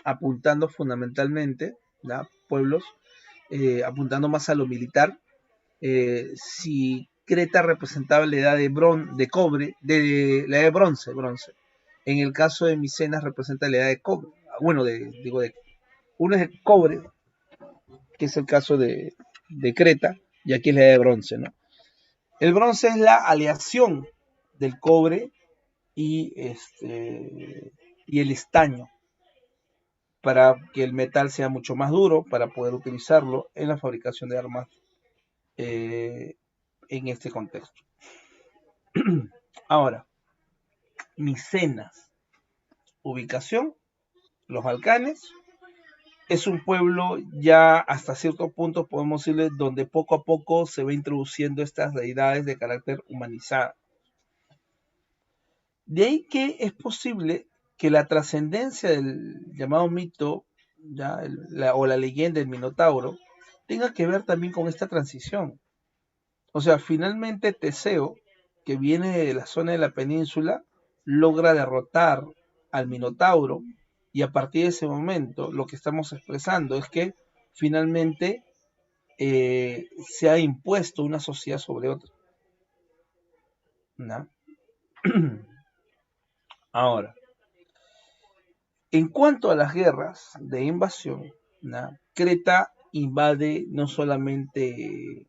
S1: apuntando fundamentalmente, ¿ya? Pueblos apuntando más a lo militar. Si Creta representaba la edad de cobre, la edad de bronce. En el caso de Micenas representa la edad de cobre. Bueno, uno es de cobre, que es el caso de Creta, y aquí es la edad de bronce, ¿no? El bronce es la aleación del cobre y, y el estaño para que el metal sea mucho más duro para poder utilizarlo en la fabricación de armas en este contexto. Ahora, Micenas, ubicación, los Balcanes, es un pueblo ya hasta cierto punto, podemos decirle, donde poco a poco se va introduciendo estas deidades de carácter humanizado. De ahí que es posible que la trascendencia del llamado mito, ¿ya? O la leyenda del Minotauro, tenga que ver también con esta transición. O sea, finalmente Teseo, que viene de la zona de la península, logra derrotar al Minotauro, y a partir de ese momento lo que estamos expresando es que finalmente se ha impuesto una sociedad sobre otra, ¿no? Ahora, en cuanto a las guerras de invasión, ¿no? Creta invade no solamente,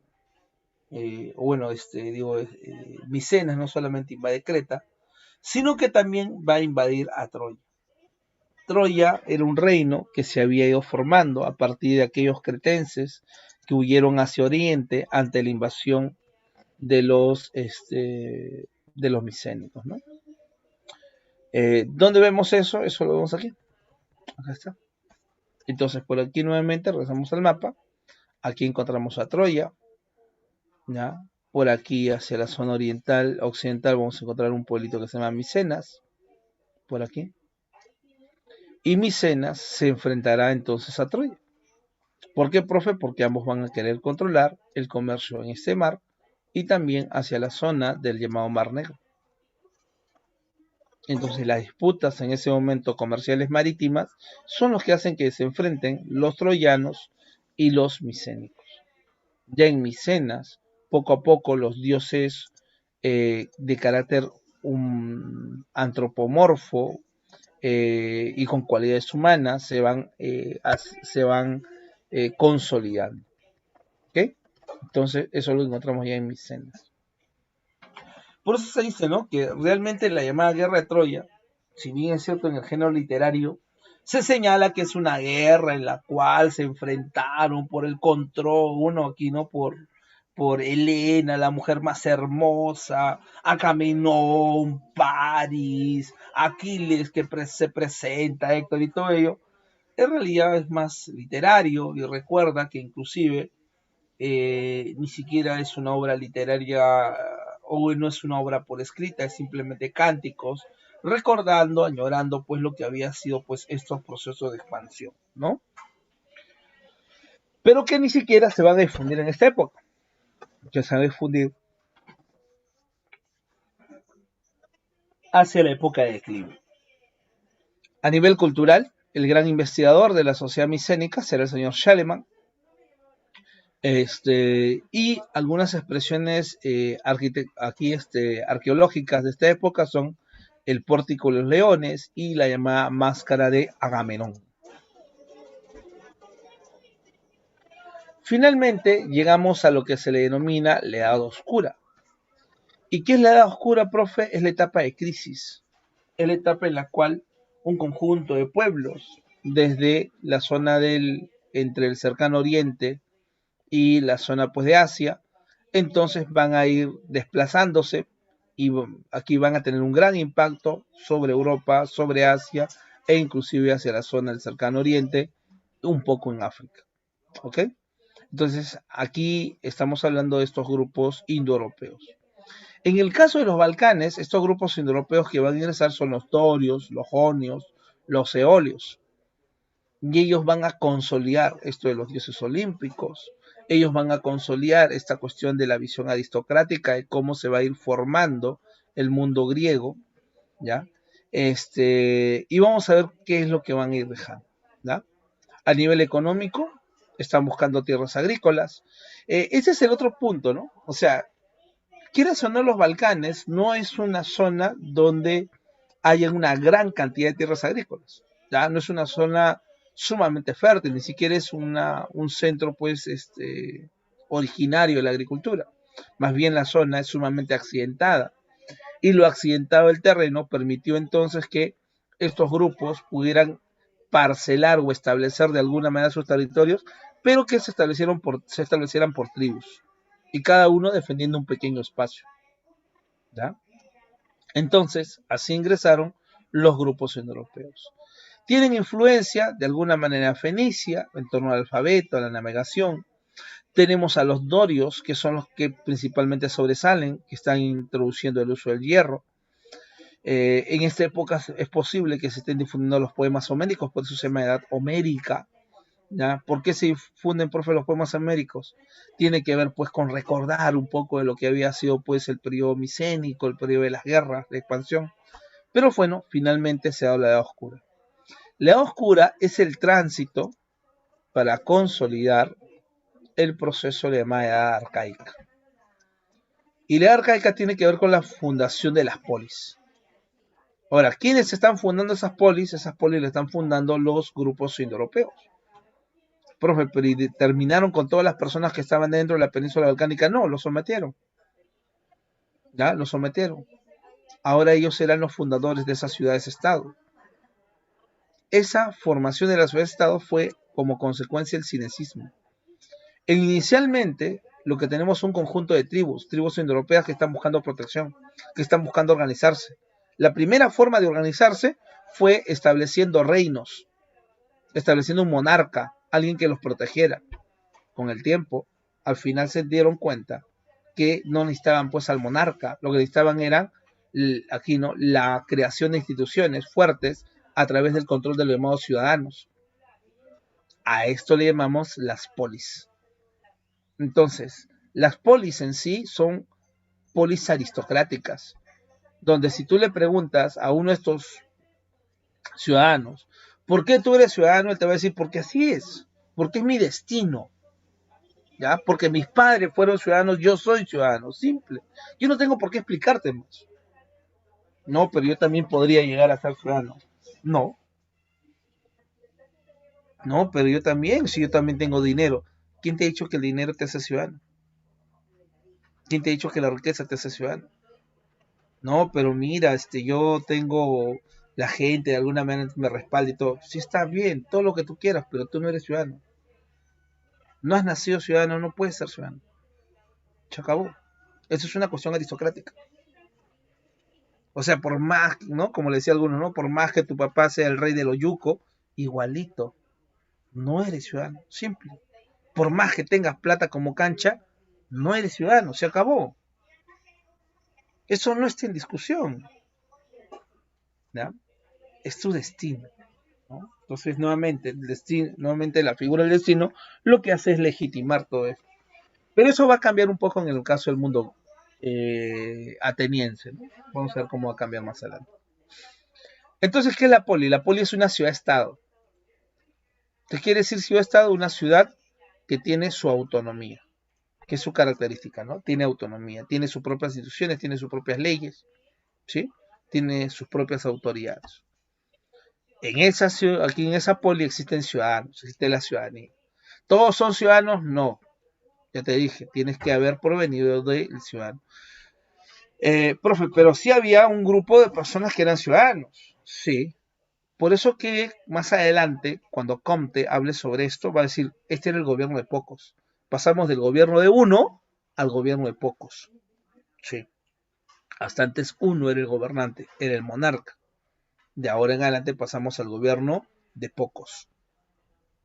S1: Micenas no solamente invade Creta, sino que también va a invadir a Troya. Troya era un reino que se había ido formando a partir de aquellos cretenses que huyeron hacia Oriente ante la invasión de los micénicos, ¿no? ¿Dónde vemos eso? Eso lo vemos aquí. Acá está. Entonces, por aquí nuevamente regresamos al mapa. Aquí encontramos a Troya, ¿ya? Por aquí hacia la zona oriental, occidental, vamos a encontrar un pueblito que se llama Micenas, por aquí. Y Micenas se enfrentará entonces a Troya. ¿Por qué, profe? Porque ambos van a querer controlar el comercio en este mar y también hacia la zona del llamado Mar Negro. Entonces las disputas en ese momento comerciales marítimas son los que hacen que se enfrenten los troyanos y los micénicos. Ya en Micenas, poco a poco los dioses de carácter antropomorfo y con cualidades humanas se van consolidando. ¿Okay? Entonces eso lo encontramos ya en Micenas. Por eso se dice, ¿no?, que realmente la llamada Guerra de Troya, si bien es cierto en el género literario, se señala que es una guerra en la cual se enfrentaron por el control, uno aquí, ¿no?, por Helena, la mujer más hermosa, Agamenón, París, Aquiles que se presenta, Héctor y todo ello. En realidad es más literario y recuerda que inclusive ni siquiera es una obra literaria o no es una obra por escrita, es simplemente cánticos, recordando, añorando pues lo que había sido pues estos procesos de expansión, ¿no? Pero que ni siquiera se van a difundir en esta época, que se van a difundir hacia la época de declive. A nivel cultural, el gran investigador de la sociedad micénica será el señor Schallemann, y algunas expresiones arqueológicas de esta época son el pórtico de los leones y la llamada máscara de Agamenón. Finalmente llegamos a lo que se le denomina la Edad Oscura. ¿Y qué es la Edad Oscura, profe? Es la etapa de crisis. Es la etapa en la cual un conjunto de pueblos, desde la zona entre el cercano oriente y la zona pues de Asia, entonces van a ir desplazándose y aquí van a tener un gran impacto sobre Europa, sobre Asia e inclusive hacia la zona del cercano oriente, un poco en África. ¿Ok? Entonces aquí estamos hablando de estos grupos indoeuropeos. En el caso de los Balcanes, estos grupos indoeuropeos que van a ingresar son los dorios, los jonios, los eolios. Y ellos van a consolidar esto de los dioses olímpicos, ellos van a consolidar esta cuestión de la visión aristocrática de cómo se va a ir formando el mundo griego, ¿ya? Y vamos a ver qué es lo que van a ir dejando, ¿ya? A nivel económico, están buscando tierras agrícolas. Ese es el otro punto, ¿no? O sea, quieras o no, los Balcanes no es una zona donde haya una gran cantidad de tierras agrícolas, ¿ya? No es una zona sumamente fértil, ni siquiera es un centro pues originario de la agricultura. Más bien la zona es sumamente accidentada y lo accidentado del terreno permitió entonces que estos grupos pudieran parcelar o establecer de alguna manera sus territorios, pero que se establecieran por tribus y cada uno defendiendo un pequeño espacio, ¿ya? Entonces, así ingresaron los grupos indoeuropeos. Tienen influencia de alguna manera fenicia en torno al alfabeto, a la navegación. Tenemos a los dorios, que son los que principalmente sobresalen, que están introduciendo el uso del hierro. En esta época es posible que se estén difundiendo los poemas homéricos, por eso se llama Edad Homérica. ¿Ya? ¿Por qué se difunden, profe, los poemas homéricos? Tiene que ver pues con recordar un poco de lo que había sido pues el periodo micénico, el periodo de las guerras, de expansión. Pero bueno, finalmente se da la Edad Oscura. La Edad Oscura es el tránsito para consolidar el proceso de la Edad Arcaica. Y la Edad Arcaica tiene que ver con la fundación de las polis. Ahora, ¿quiénes están fundando esas polis? Esas polis le están fundando los grupos indoeuropeos. Profe, pero ¿y terminaron con todas las personas que estaban dentro de la península balcánica? No, los sometieron. ¿Ya? Los sometieron. Ahora ellos serán los fundadores de esas ciudades-estado. Esa formación de las ciudades-estado fue como consecuencia del cinecismo. Inicialmente, lo que tenemos es un conjunto de tribus indoeuropeas que están buscando protección, que están buscando organizarse. La primera forma de organizarse fue estableciendo reinos, estableciendo un monarca, alguien que los protegiera. Con el tiempo, al final se dieron cuenta que no necesitaban pues al monarca, lo que necesitaban era aquí no la creación de instituciones fuertes a través del control de los llamados ciudadanos. A esto le llamamos las polis. Entonces, las polis en sí son polis aristocráticas, donde si tú le preguntas a uno de estos ciudadanos, ¿por qué tú eres ciudadano? Él te va a decir, porque así es, porque es mi destino, ¿ya? Porque mis padres fueron ciudadanos, yo soy ciudadano, simple. Yo no tengo por qué explicarte más. No, pero yo también podría llegar a ser ciudadano. No, no, pero yo también, si yo también tengo dinero. ¿Quién te ha dicho que el dinero te hace ciudadano? ¿Quién te ha dicho que la riqueza te hace ciudadano? No, pero mira, yo tengo la gente de alguna manera me respalda y todo. Sí está bien, todo lo que tú quieras, pero tú no eres ciudadano. No has nacido ciudadano, no puedes ser ciudadano. Se acabó. Eso es una cuestión aristocrática. O sea, por más, ¿no? Como le decía alguno, ¿no? Por más que tu papá sea el rey de los yucos, igualito, no eres ciudadano, simple. Por más que tengas plata como cancha, no eres ciudadano, se acabó. Eso no está en discusión, ¿ya? Es tu destino, ¿no? Entonces, nuevamente, el destino, nuevamente la figura del destino, lo que hace es legitimar todo esto. Pero eso va a cambiar un poco en el caso del mundo ateniense, ¿no? Vamos a ver cómo va a cambiar más adelante. Entonces, ¿qué es la poli? La poli es una ciudad-estado. ¿Qué quiere decir ciudad-estado? Una ciudad que tiene su autonomía, que es su característica, ¿no? Tiene autonomía, tiene sus propias instituciones, tiene sus propias leyes, ¿sí? Tiene sus propias autoridades. En esa ciudad, aquí en esa poli existen ciudadanos, existe la ciudadanía. ¿Todos son ciudadanos? No. Ya te dije, tienes que haber provenido del ciudadano. Profe, pero sí había un grupo de personas que eran ciudadanos. Sí. Por eso que más adelante, cuando Comte hable sobre esto, va a decir, este era el gobierno de pocos. Pasamos del gobierno de uno al gobierno de pocos. Sí. Hasta antes uno era el gobernante, era el monarca. De ahora en adelante pasamos al gobierno de pocos.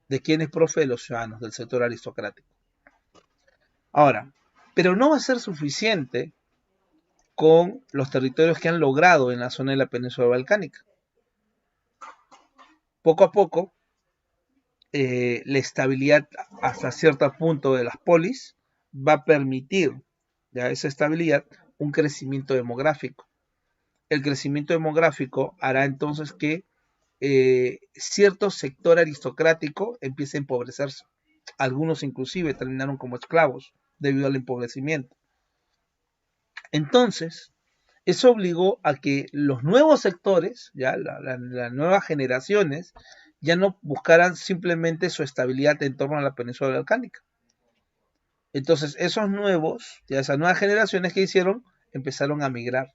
S1: ¿De quién es, profe? De los ciudadanos, del sector aristocrático. Ahora, pero no va a ser suficiente con los territorios que han logrado en la zona de la península balcánica. Poco a poco, la estabilidad hasta cierto punto de las polis va a permitir, ya esa estabilidad, un crecimiento demográfico. El crecimiento demográfico hará entonces que cierto sector aristocrático empiece a empobrecerse. Algunos inclusive terminaron como esclavos debido al empobrecimiento. Entonces, eso obligó a que los nuevos sectores, ya las nuevas generaciones, ya no buscaran simplemente su estabilidad en torno a la península balcánica. Entonces, esos nuevos, ya esas nuevas generaciones que hicieron, empezaron a migrar,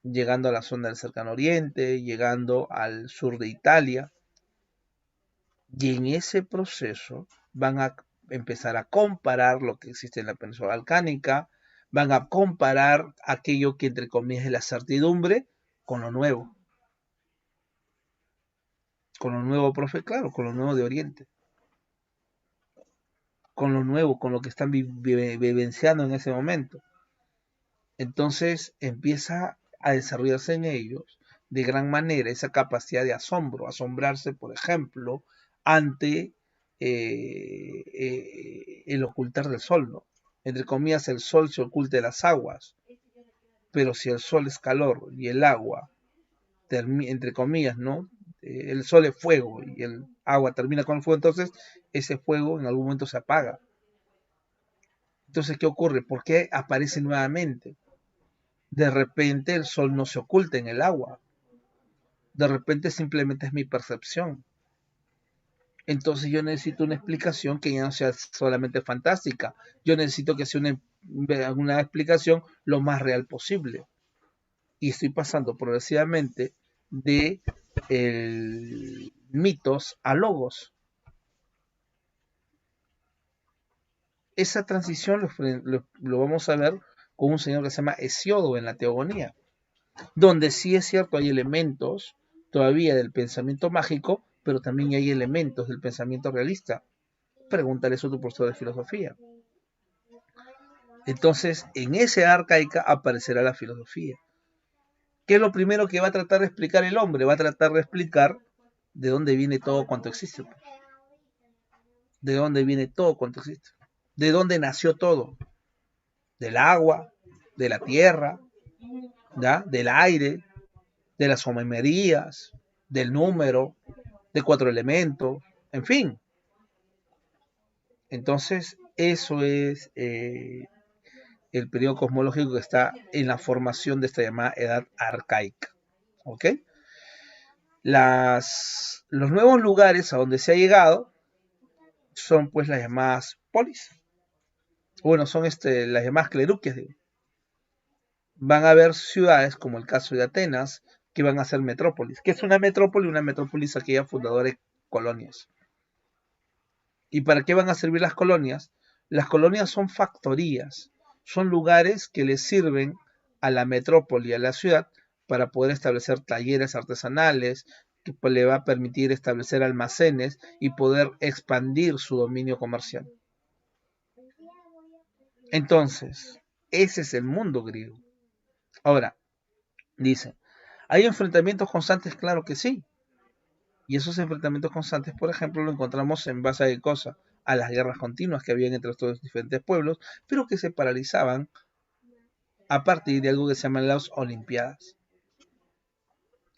S1: llegando a la zona del Cercano Oriente, llegando al sur de Italia. Y en ese proceso van a empezar a comparar lo que existe en la península balcánica, van a comparar aquello que entre comillas es la certidumbre con lo nuevo. Con lo nuevo, profe, claro, con lo nuevo de Oriente. Con lo nuevo, con lo que están vivenciando en ese momento. Entonces empieza a desarrollarse en ellos de gran manera esa capacidad de asombro, asombrarse, por ejemplo, ante el ocultar del sol, ¿no? Entre comillas, el sol se oculta de las aguas, pero si el sol es calor y el agua, entre comillas, ¿no? El sol es fuego y el agua termina con el fuego, entonces ese fuego en algún momento se apaga. Entonces, ¿qué ocurre? ¿Por qué aparece nuevamente? De repente el sol no se oculta en el agua. De repente simplemente es mi percepción. Entonces yo necesito una explicación que ya no sea solamente fantástica. Yo necesito que sea una explicación lo más real posible. Y estoy pasando progresivamente de mitos a logos. Esa transición lo vamos a ver con un señor que se llama Hesiodo en la Teogonía, donde sí es cierto hay elementos todavía del pensamiento mágico, pero también hay elementos del pensamiento realista. Pregúntale eso a tu profesor de filosofía. Entonces, en esa edad arcaica aparecerá la filosofía. ¿Qué es lo primero que va a tratar de explicar el hombre? Va a tratar de explicar de dónde viene todo cuanto existe. De dónde viene todo cuanto existe. De dónde nació todo. Del agua, de la tierra, ¿ya? Del aire, de las homemerías, del número, de 4 elementos, en fin. Entonces, eso es el periodo cosmológico que está en la formación de esta llamada edad arcaica. ¿Ok? Los nuevos lugares a donde se ha llegado son pues las llamadas polis. Bueno, son las llamadas cleruquias. Digo. Van a haber ciudades, como el caso de Atenas, que van a ser metrópolis. ¿Qué es una metrópoli? Una metrópolis aquella fundadora de colonias. ¿Y para qué van a servir las colonias? Las colonias son factorías, son lugares que les sirven a la metrópoli, a la ciudad, para poder establecer talleres artesanales, que le va a permitir establecer almacenes y poder expandir su dominio comercial. Entonces, ese es el mundo griego. Ahora, dice, ¿hay enfrentamientos constantes? Claro que sí. Y esos enfrentamientos constantes, por ejemplo, lo encontramos en base a qué cosa, a las guerras continuas que habían entre estos diferentes pueblos, pero que se paralizaban a partir de algo que se llaman las Olimpiadas.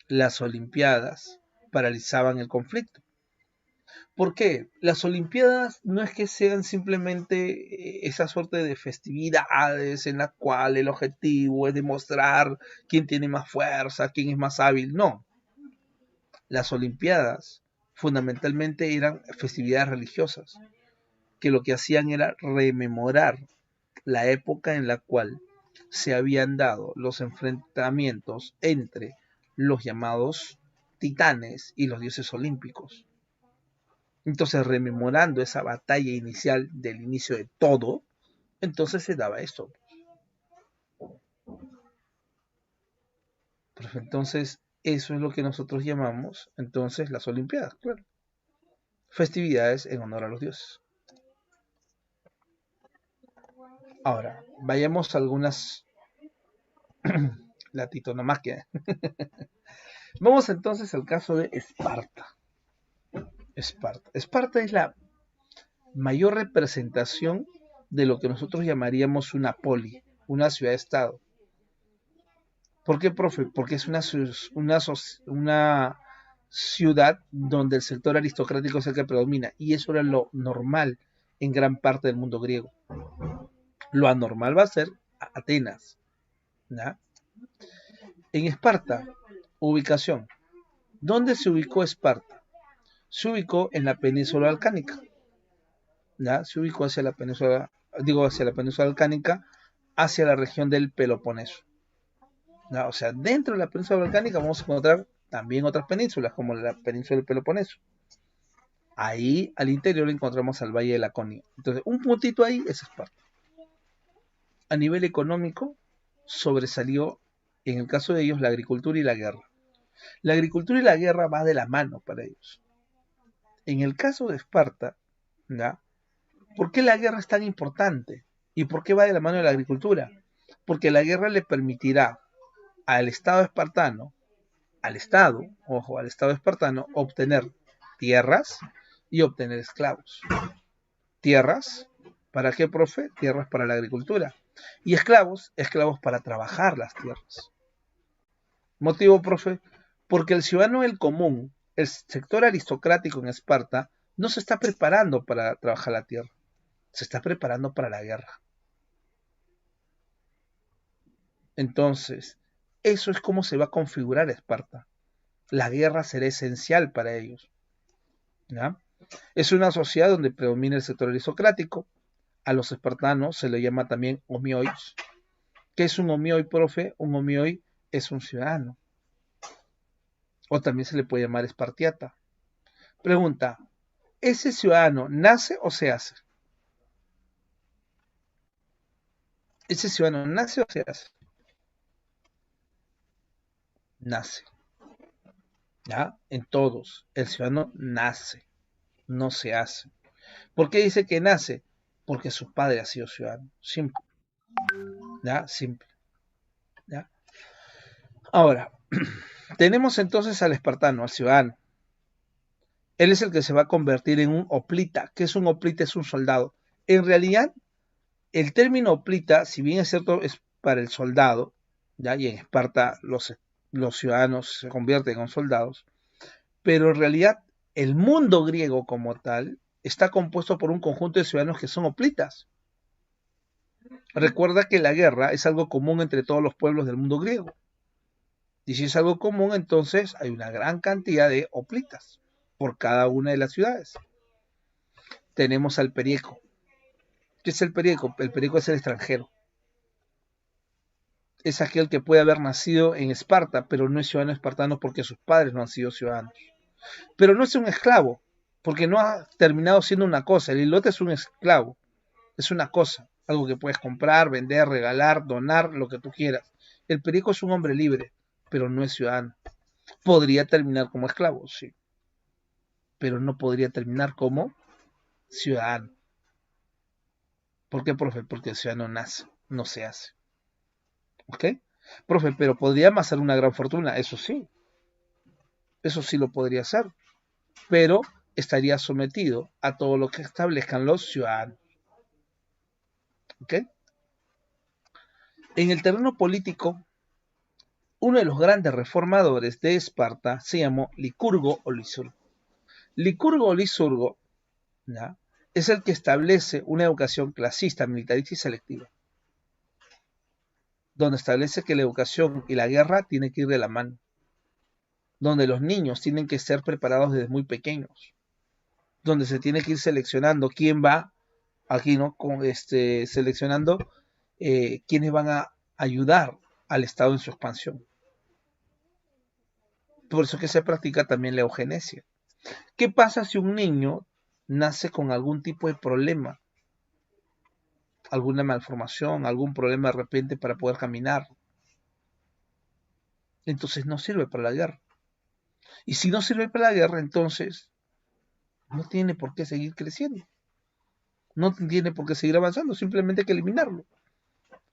S1: Las Olimpiadas paralizaban el conflicto. ¿Por qué? Las Olimpiadas no es que sean simplemente esa suerte de festividades en la cual el objetivo es demostrar quién tiene más fuerza, quién es más hábil. No. Las Olimpiadas fundamentalmente eran festividades religiosas, que lo que hacían era rememorar la época en la cual se habían dado los enfrentamientos entre los llamados titanes y los dioses olímpicos. Entonces, rememorando esa batalla inicial del inicio de todo, entonces se daba esto. Pues entonces, eso es lo que nosotros llamamos entonces las Olimpiadas, claro. Festividades en honor a los dioses. Ahora, vayamos a algunas latito nomás que. Vamos entonces al caso de Esparta. Esparta es la mayor representación de lo que nosotros llamaríamos una poli, una ciudad-estado. ¿Por qué, profe? Porque es una ciudad donde el sector aristocrático es el que predomina, y eso era lo normal en gran parte del mundo griego. Lo anormal va a ser Atenas. ¿Ya? En Esparta, ubicación. ¿Dónde se ubicó Esparta? Se ubicó en la península balcánica. ¿Ya? Se ubicó hacia la península balcánica, hacia la región del Peloponeso. ¿Ya? O sea, dentro de la península balcánica vamos a encontrar también otras penínsulas, como la península del Peloponeso. Ahí al interior encontramos al Valle de Laconia. Entonces, un puntito ahí es Esparta. A nivel económico, sobresalió, en el caso de ellos, la agricultura y la guerra. La agricultura y la guerra va de la mano para ellos. En el caso de Esparta, ¿ya? ¿Por qué la guerra es tan importante? ¿Y por qué va de la mano de la agricultura? Porque la guerra le permitirá al Estado espartano, al Estado espartano, obtener tierras y obtener esclavos. Tierras, ¿para qué, profe? Tierras para la agricultura. Y esclavos para trabajar las tierras. Motivo, profe, porque el ciudadano del común, el sector aristocrático en Esparta, no se está preparando para trabajar la tierra, se está preparando para la guerra. Entonces, eso es como se va a configurar Esparta. La guerra será esencial para ellos. ¿Ya? Es una sociedad donde predomina el sector aristocrático. A los espartanos se le llama también homiois. ¿Qué es un homioi, profe? Un homioi es un ciudadano. O también se le puede llamar espartiata. Pregunta, ¿ese ciudadano nace o se hace? ¿Ese ciudadano nace o se hace? Nace. ¿Ya? En todos. El ciudadano nace, no se hace. ¿Por qué dice que nace? Porque su padre ha sido ciudadano. Simple. ¿ya? Simple, ¿ya? Ahora, tenemos entonces al espartano, al ciudadano. Él es el que se va a convertir en un hoplita. ¿Qué es un hoplita? Es un soldado. En realidad, el término hoplita, si bien es cierto, es para el soldado, ¿ya? Y en Esparta los ciudadanos se convierten en soldados, pero en realidad el mundo griego como tal está compuesto por un conjunto de ciudadanos que son hoplitas. Recuerda que la guerra es algo común entre todos los pueblos del mundo griego. Y si es algo común, entonces hay una gran cantidad de hoplitas por cada una de las ciudades. Tenemos al perieco. ¿Qué es el perieco? El perieco es el extranjero. Es aquel que puede haber nacido en Esparta, pero no es ciudadano espartano porque sus padres no han sido ciudadanos. Pero no es un esclavo, porque no ha terminado siendo una cosa. El hilote es un esclavo, es una cosa, algo que puedes comprar, vender, regalar, donar, lo que tú quieras. El perico es un hombre libre, pero no es ciudadano. Podría terminar como esclavo, sí, pero no podría terminar como ciudadano. ¿Por qué, profe? Porque el ciudadano nace, no se hace. ¿Ok? Profe, pero podría amasar una gran fortuna, eso sí lo podría hacer, pero estaría sometido a todo lo que establezcan los ciudadanos. ¿Ok? En el terreno político, uno de los grandes reformadores de Esparta se llamó Licurgo o Lisurgo. Licurgo o Lisurgo, ¿ya? Es el que establece una educación clasista, militarista y selectiva, donde establece que la educación y la guerra tienen que ir de la mano, donde los niños tienen que ser preparados desde muy pequeños, donde se tiene que ir seleccionando quién va aquí, ¿no? Seleccionando quiénes van a ayudar al Estado en su expansión. Por eso que se practica también la eugenesia. ¿Qué pasa si un niño nace con algún tipo de problema, alguna malformación, algún problema de repente para poder caminar? Entonces no sirve para la guerra. Y si no sirve para la guerra, entonces no tiene por qué seguir creciendo. No tiene por qué seguir avanzando, simplemente hay que eliminarlo.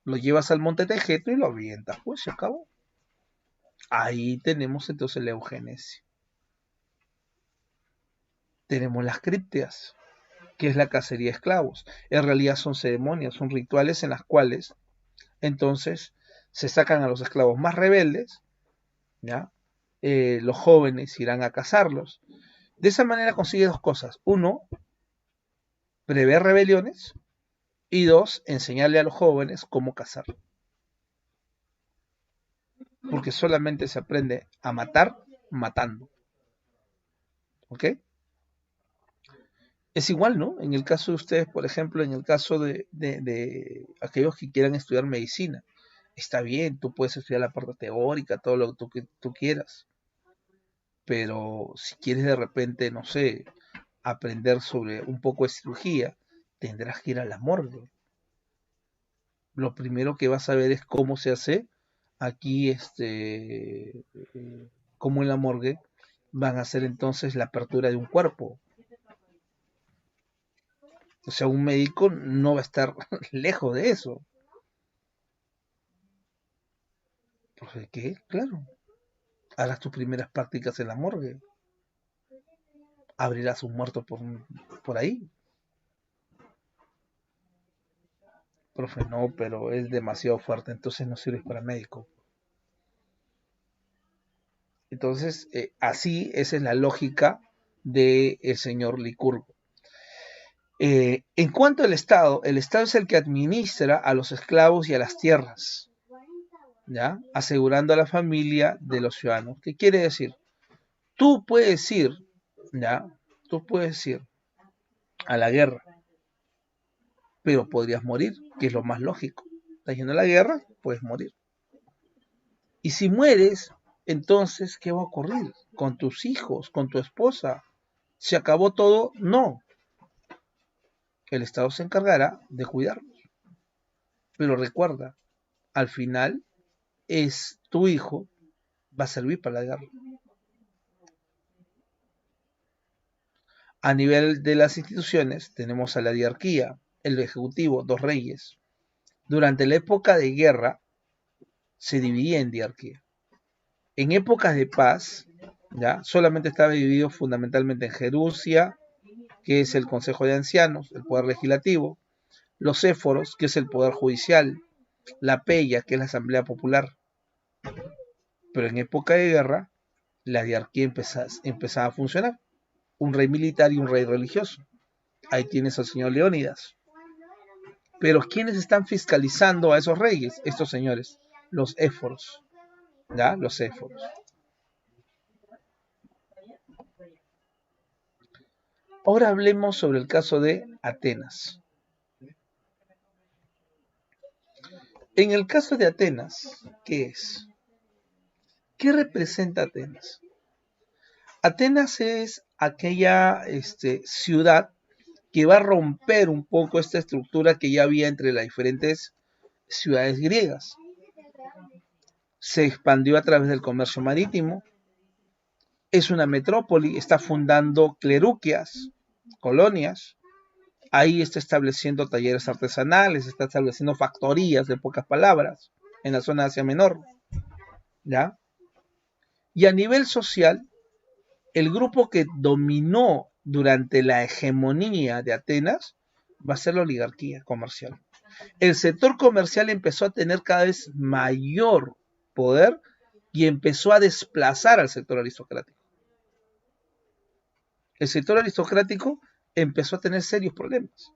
S1: Lo llevas al monte Tejeto y lo avientas, pues se acabó. Ahí tenemos entonces la eugenesia. Tenemos las cripteas, que es la cacería de esclavos. En realidad son ceremonias, son rituales en las cuales entonces se sacan a los esclavos más rebeldes, ¿ya? Los jóvenes irán a cazarlos. De esa manera consigue dos cosas. Uno, prever rebeliones y dos, enseñarle a los jóvenes cómo cazar. Porque solamente se aprende a matar matando. ¿Ok? Es igual, ¿no? En el caso de ustedes, por ejemplo, en el caso de aquellos que quieran estudiar medicina, está bien, tú puedes estudiar la parte teórica, todo lo que tú quieras, pero si quieres de repente, no sé, aprender sobre un poco de cirugía, tendrás que ir a la morgue. Lo primero que vas a ver es cómo se hace aquí, cómo en la morgue van a hacer entonces la apertura de un cuerpo. O sea, un médico no va a estar lejos de eso. Pues, ¿qué? Claro. Harás tus primeras prácticas en la morgue. Abrirás un muerto por ahí. Profe, no, pero es demasiado fuerte, entonces no sirves para médico. Entonces, así esa es la lógica del señor Licurgo. En cuanto al Estado, el Estado es el que administra a los esclavos y a las tierras, ¿ya? Asegurando a la familia de los ciudadanos. ¿Qué quiere decir? Tú puedes ir, ¿ya? Tú puedes ir a la guerra, pero podrías morir, que es lo más lógico. Estás yendo a la guerra, puedes morir. Y si mueres, entonces, ¿qué va a ocurrir? Con tus hijos, con tu esposa. ¿Se acabó todo? No. El Estado se encargará de cuidarlos. Pero recuerda, al final es tu hijo, va a servir para la guerra. A nivel de las instituciones, tenemos a la diarquía, el ejecutivo, dos reyes, Durante la época de guerra se dividía en diarquía. En épocas de paz, ¿ya? Solamente estaba dividido fundamentalmente en Jerusia, que es el Consejo de Ancianos, el poder legislativo, los éforos, que es el poder judicial, la peya, que es la Asamblea Popular. Pero en época de guerra, la diarquía empezaba a funcionar. Un rey militar y un rey religioso. Ahí tienes al señor Leónidas. Pero ¿quiénes están fiscalizando a esos reyes? Estos señores, los éforos. ¿Ya? Los éforos. Ahora hablemos sobre el caso de Atenas. En el caso de Atenas, ¿qué es? ¿Qué representa Atenas? Atenas es aquella ciudad que va a romper un poco esta estructura que ya había entre las diferentes ciudades griegas. Se expandió a través del comercio marítimo, es una metrópoli, está fundando cleruquias, colonias, ahí está estableciendo talleres artesanales, está estableciendo factorías, de pocas palabras, en la zona de Asia Menor, ¿ya? Y a nivel social, el grupo que dominó durante la hegemonía de Atenas va a ser la oligarquía comercial. El sector comercial empezó a tener cada vez mayor poder y empezó a desplazar al sector aristocrático. El sector aristocrático empezó a tener serios problemas.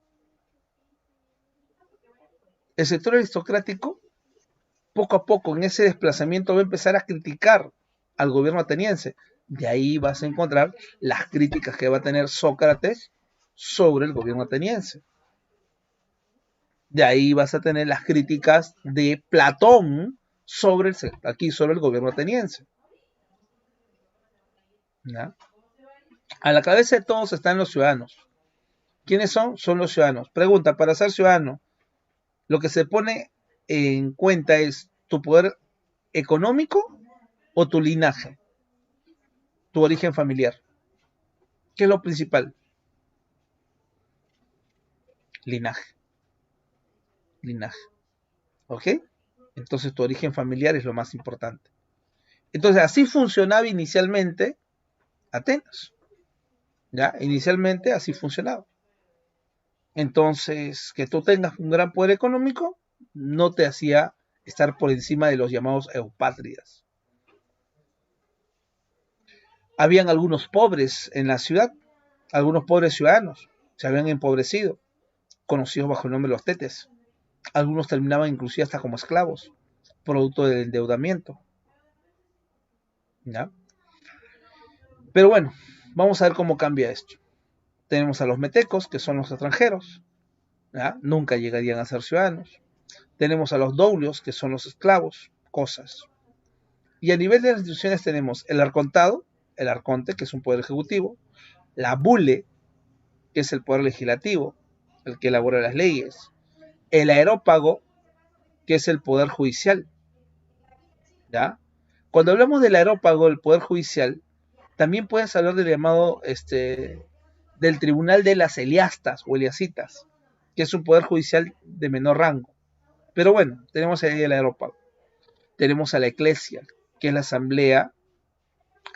S1: El sector aristocrático, poco a poco, en ese desplazamiento, va a empezar a criticar al gobierno ateniense. De ahí vas a encontrar las críticas que va a tener Sócrates sobre el gobierno ateniense. De ahí vas a tener las críticas de Platón sobre el gobierno ateniense. ¿Ya? A la cabeza de todos están los ciudadanos. ¿Quiénes son? Son los ciudadanos. Pregunta, para ser ciudadano, lo que se pone en cuenta es tu poder económico o tu linaje, tu origen familiar. ¿Qué es lo principal? Linaje. Linaje. ¿Ok? Entonces tu origen familiar es lo más importante. Entonces así funcionaba inicialmente Atenas. ¿Ya? Inicialmente así funcionaba. Entonces, que tú tengas un gran poder económico no te hacía estar por encima de los llamados eupátridas. Habían algunos pobres en la ciudad, algunos pobres ciudadanos, se habían empobrecido, conocidos bajo el nombre de los tetes. Algunos terminaban inclusive hasta como esclavos, producto del endeudamiento. ¿Ya? Pero bueno, vamos a ver cómo cambia esto. Tenemos a los metecos, que son los extranjeros, ¿ya? Nunca llegarían a ser ciudadanos. Tenemos a los doulios, que son los esclavos, cosas. Y a nivel de las instituciones tenemos el arcontado, el arconte, que es un poder ejecutivo, la bule, que es el poder legislativo, el que elabora las leyes, el aerópago, que es el poder judicial. ¿Ya? Cuando hablamos del aerópago, el poder judicial, también puedes hablar del llamado del tribunal de las Eliastas o Eliasitas, que es un poder judicial de menor rango. Pero bueno, tenemos ahí el aerópago. Tenemos a la eclesia, que es la asamblea,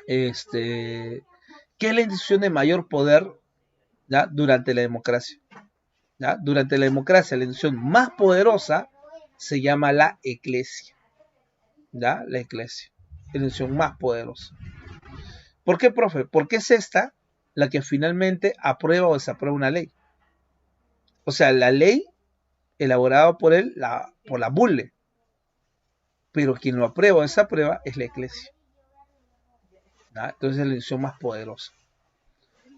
S1: que es la institución de mayor poder, ¿ya? Durante la democracia. ¿Ya? Durante la democracia, la institución más poderosa se llama la eclesia. ¿Ya? La eclesia, la institución más poderosa. ¿Por qué, profe? Porque es esta la que finalmente aprueba o desaprueba una ley. O sea, la ley elaborada por él, por la bule. Pero quien lo aprueba o desaprueba es la eclesia. ¿Ya? Entonces es la institución más poderosa.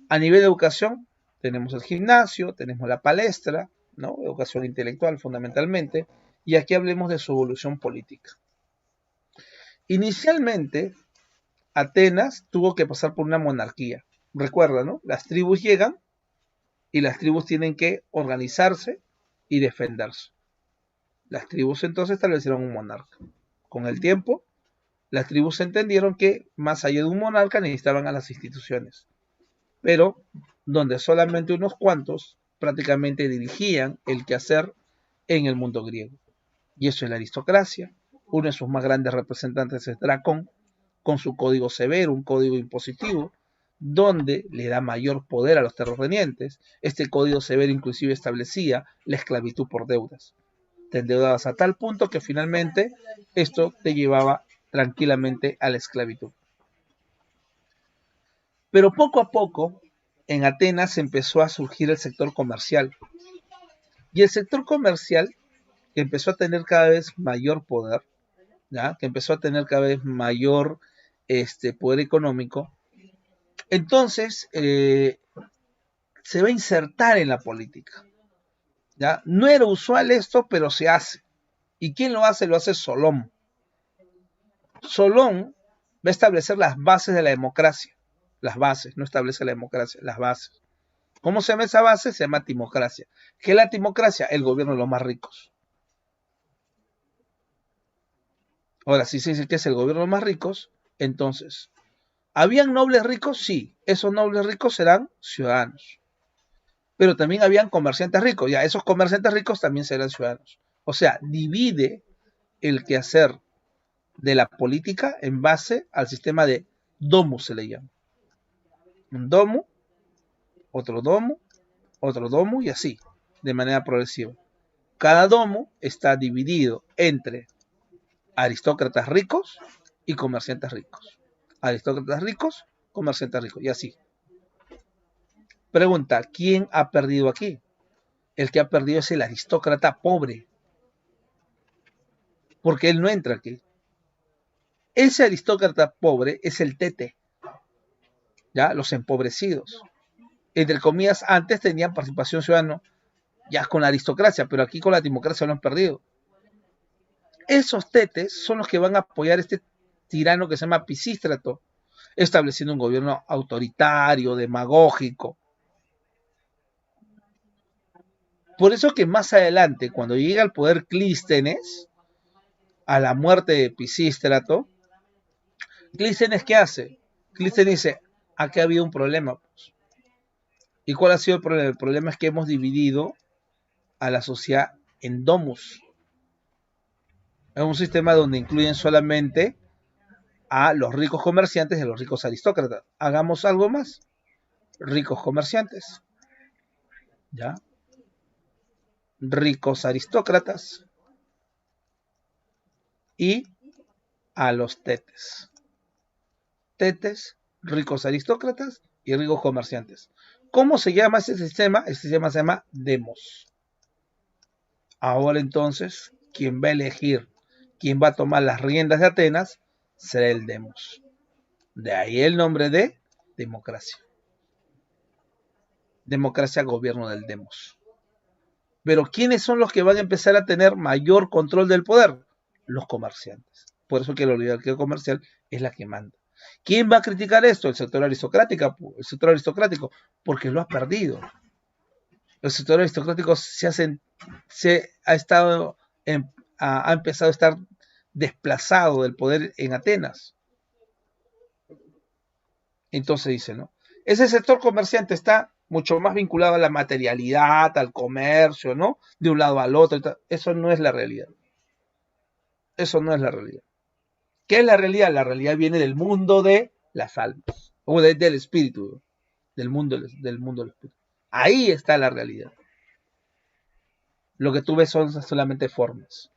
S1: A nivel de educación, tenemos el gimnasio, tenemos la palestra, ¿no? Educación intelectual fundamentalmente, y aquí hablemos de su evolución política. Inicialmente, Atenas tuvo que pasar por una monarquía. Recuerda, ¿no? Las tribus llegan y las tribus tienen que organizarse y defenderse. Las tribus entonces establecieron un monarca. Con el tiempo, las tribus entendieron que más allá de un monarca necesitaban a las instituciones, pero donde solamente unos cuantos prácticamente dirigían el quehacer en el mundo griego. y eso es la aristocracia. Uno de sus más grandes representantes es Dracón, con su código severo, un código impositivo, donde le da mayor poder a los terratenientes. Este código severo inclusive establecía la esclavitud por deudas. Te endeudabas a tal punto que finalmente esto te llevaba tranquilamente a la esclavitud. Pero poco a poco, en Atenas empezó a surgir el sector comercial. Y el sector comercial, que empezó a tener cada vez mayor poder, ¿ya? Que empezó a tener cada vez mayor poder económico, entonces se va a insertar en la política. ¿Ya? No era usual esto, pero se hace. ¿Y quién lo hace? Lo hace Solón. Solón va a establecer las bases de la democracia. Las bases, no establece la democracia, las bases. ¿Cómo se llama esa base? Se llama timocracia. ¿Qué es la timocracia? El gobierno de los más ricos. Ahora, si se dice que es el gobierno de los más ricos, entonces, ¿habían nobles ricos? Sí. Esos nobles ricos serán ciudadanos. Pero también habían comerciantes ricos. Ya, esos comerciantes ricos también serán ciudadanos. O sea, divide el quehacer de la política en base al sistema de domus, se le llama. Un domo, otro domo y así, de manera progresiva. Cada domo está dividido entre aristócratas ricos y comerciantes ricos. Aristócratas ricos, comerciantes ricos, y así. Pregunta, ¿quién ha perdido aquí? El que ha perdido es el aristócrata pobre, porque él no entra aquí. Ese aristócrata pobre es el tete, ¿ya? Los empobrecidos. Entre comillas, antes tenían participación ciudadana ya con la aristocracia, pero aquí con la democracia lo han perdido. Esos tetes son los que van a apoyar a este tirano que se llama Pisístrato, estableciendo un gobierno autoritario, demagógico. Por eso que más adelante, cuando llega al poder Clístenes, a la muerte de Pisístrato, Clístenes, ¿qué hace? Clístenes dice, aquí ha habido un problema. Pues. ¿Y cuál ha sido el problema? El problema es que hemos dividido a la sociedad en domus. Es un sistema donde incluyen solamente a los ricos comerciantes y a los ricos aristócratas. Hagamos algo más. Ricos comerciantes, ¿ya? Ricos aristócratas y a los tetes. Tetes, ricos aristócratas y ricos comerciantes. ¿Cómo se llama ese sistema? Ese sistema se llama demos. Ahora entonces, quien va a elegir, quien va a tomar las riendas de Atenas, será el demos. De ahí el nombre de democracia. Democracia, gobierno del demos. Pero ¿quiénes son los que van a empezar a tener mayor control del poder? Los comerciantes. Por eso que la oligarquía comercial es la que manda. ¿Quién va a criticar esto? El sector aristocrático, porque lo ha perdido. El sector aristocrático ha empezado a estar desplazado del poder en Atenas. Entonces dice, ¿no? Ese sector comerciante está mucho más vinculado a la materialidad, al comercio, ¿no? De un lado al otro. Eso no es la realidad. Eso no es la realidad. ¿Qué es la realidad? La realidad viene del mundo de las almas, o del espíritu, del mundo del espíritu. Ahí está la realidad. Lo que tú ves son solamente formas.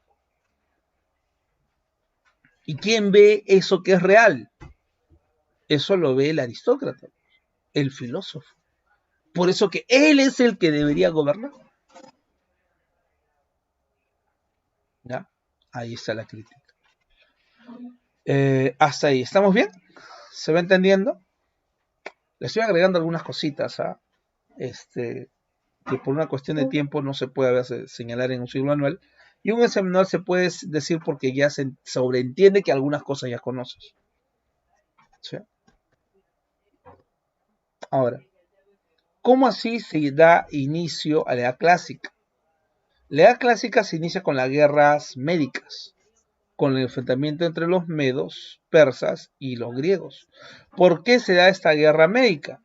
S1: ¿Y quién ve eso que es real? Eso lo ve el aristócrata, el filósofo. Por eso que él es el que debería gobernar. ¿Ya? Ahí está la crítica. Hasta ahí. ¿Estamos bien? ¿Se va entendiendo? Le estoy agregando algunas cositas a que por una cuestión de tiempo no se puede señalar en un ciclo anual. Y un examinador se puede decir porque ya se sobreentiende que algunas cosas ya conoces. ¿Sí? Ahora, ¿cómo así se da inicio a la Edad Clásica? La Edad Clásica se inicia con las guerras médicas, con el enfrentamiento entre los medos, persas y los griegos. ¿Por qué se da esta guerra médica?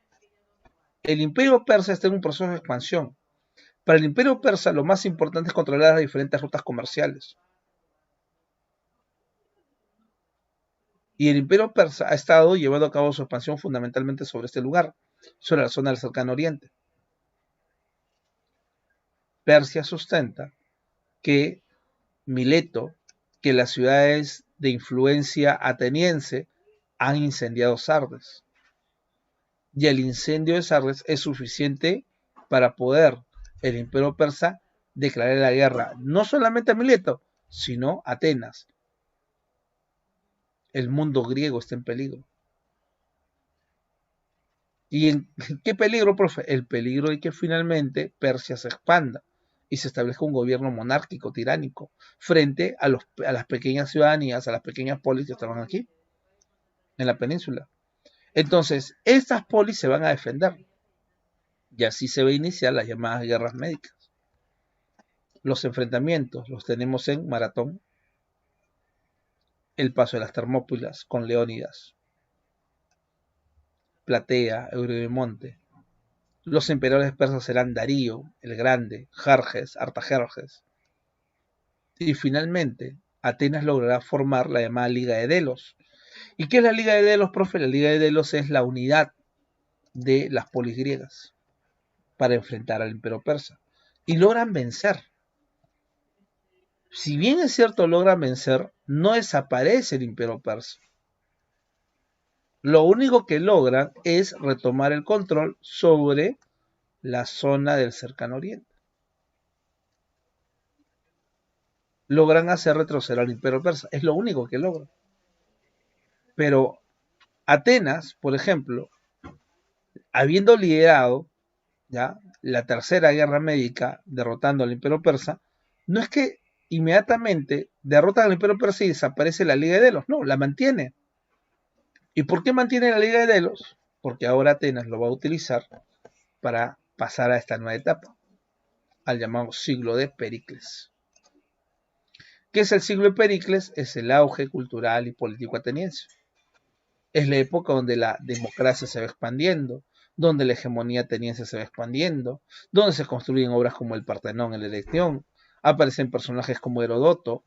S1: El imperio persa está en un proceso de expansión. Para el imperio persa lo más importante es controlar las diferentes rutas comerciales. Y el imperio persa ha estado llevando a cabo su expansión fundamentalmente sobre este lugar, sobre la zona del Cercano Oriente. Persia sustenta que Mileto, que las ciudades de influencia ateniense han incendiado Sardes. Y el incendio de Sardes es suficiente para poder el imperio persa declarar la guerra no solamente a Mileto, sino a Atenas. El mundo griego está en peligro. ¿Y en qué peligro, profe? El peligro de que finalmente Persia se expanda y se establezca un gobierno monárquico, tiránico, frente a las pequeñas ciudadanías, a las pequeñas polis que estaban aquí, en la península. Entonces, estas polis se van a defender. Y así se va a iniciar las llamadas guerras médicas. Los enfrentamientos los tenemos en Maratón, el paso de las Termópilas con Leónidas, Platea, Eurimonte. Los emperadores persas serán Darío, el Grande, Jarjes, Artajerjes. Y finalmente, Atenas logrará formar la llamada Liga de Delos. ¿Y qué es la Liga de Delos, profe? La Liga de Delos es la unidad de las polis griegas para enfrentar al imperio persa. Y logran vencer. Si bien es cierto logran vencer, no desaparece el imperio persa. Lo único que logran es retomar el control sobre la zona del Cercano Oriente. Logran hacer retroceder al imperio persa. Es lo único que logran. Pero Atenas, por ejemplo, habiendo liderado ¿ya? La tercera guerra médica, derrotando al imperio persa, no es que inmediatamente derrotan al imperio persa y desaparece la Liga de Delos, no, la mantiene. ¿Y por qué mantiene la Liga de Delos? Porque ahora Atenas lo va a utilizar para pasar a esta nueva etapa, al llamado siglo de Pericles. ¿Qué es el siglo de Pericles? Es el auge cultural y político ateniense. Es la época donde la democracia se va expandiendo, donde la hegemonía ateniense se va expandiendo, donde se construyen obras como el Partenón en la Elección, aparecen personajes como Herodoto,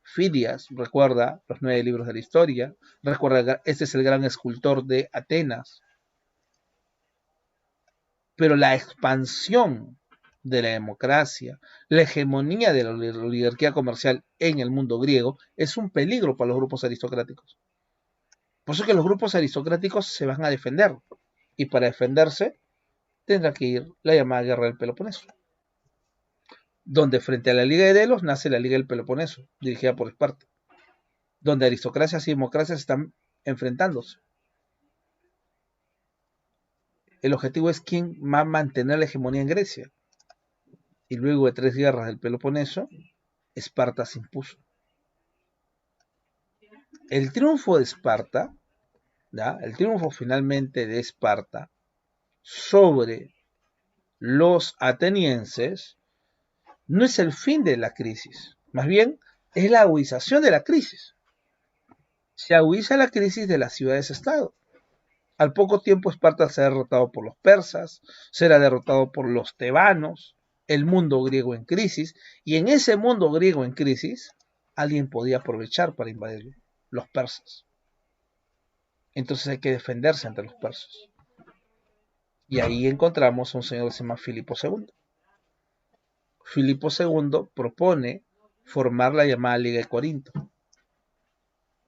S1: Fidias, recuerda los 9 libros de la historia, recuerda, este es el gran escultor de Atenas. Pero la expansión de la democracia, la hegemonía de la oligarquía comercial en el mundo griego es un peligro para los grupos aristocráticos. Por eso que los grupos aristocráticos se van a defender. Y para defenderse tendrá que ir la llamada Guerra del Peloponeso. Donde frente a la Liga de Delos nace la Liga del Peloponeso, dirigida por Esparta. Donde aristocracias y democracias están enfrentándose. El objetivo es quién va a mantener la hegemonía en Grecia. Y luego de 3 guerras del Peloponeso, Esparta se impuso. El triunfo de Esparta, ¿ya? El triunfo finalmente de Esparta sobre los atenienses no es el fin de la crisis, más bien es la agudización de la crisis. Se agudiza la crisis de las ciudades-estado. Al poco tiempo Esparta será derrotado por los persas, será derrotado por los tebanos, el mundo griego en crisis, y en ese mundo griego en crisis alguien podía aprovechar para invadirlo, los persas. Entonces hay que defenderse ante los persas. Y ahí encontramos a un señor que se llama Filipo II. Filipo II propone formar la llamada Liga de Corinto.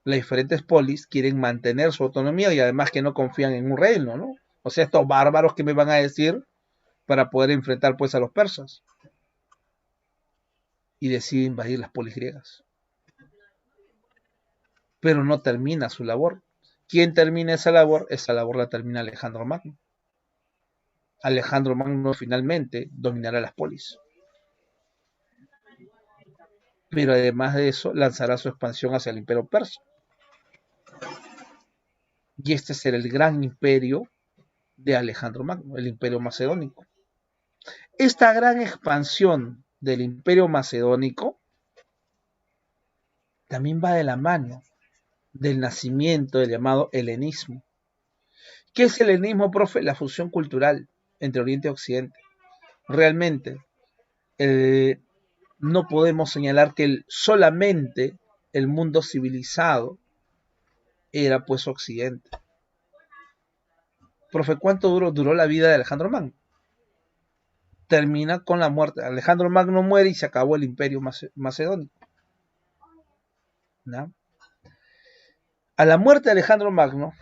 S1: Las diferentes polis quieren mantener su autonomía y además que no confían en un reino, ¿no? O sea, estos bárbaros que me van a decir para poder enfrentar pues a los persas. Y decide invadir las polis griegas. Pero no termina su labor. ¿Quién termina esa labor? Esa labor la termina Alejandro Magno. Alejandro Magno finalmente dominará las polis. Pero además de eso, lanzará su expansión hacia el imperio persa. Y este será el gran imperio de Alejandro Magno, el imperio macedónico. Esta gran expansión del imperio macedónico también va de la mano del nacimiento del llamado helenismo. ¿Qué es el helenismo, profe? La fusión cultural entre Oriente y Occidente. Realmente, no podemos señalar que solamente el mundo civilizado era pues Occidente. Profe, ¿cuánto duró la vida de Alejandro Magno? Termina con la muerte. Alejandro Magno muere y se acabó el imperio macedónico. ¿No? A la muerte de Alejandro Magno,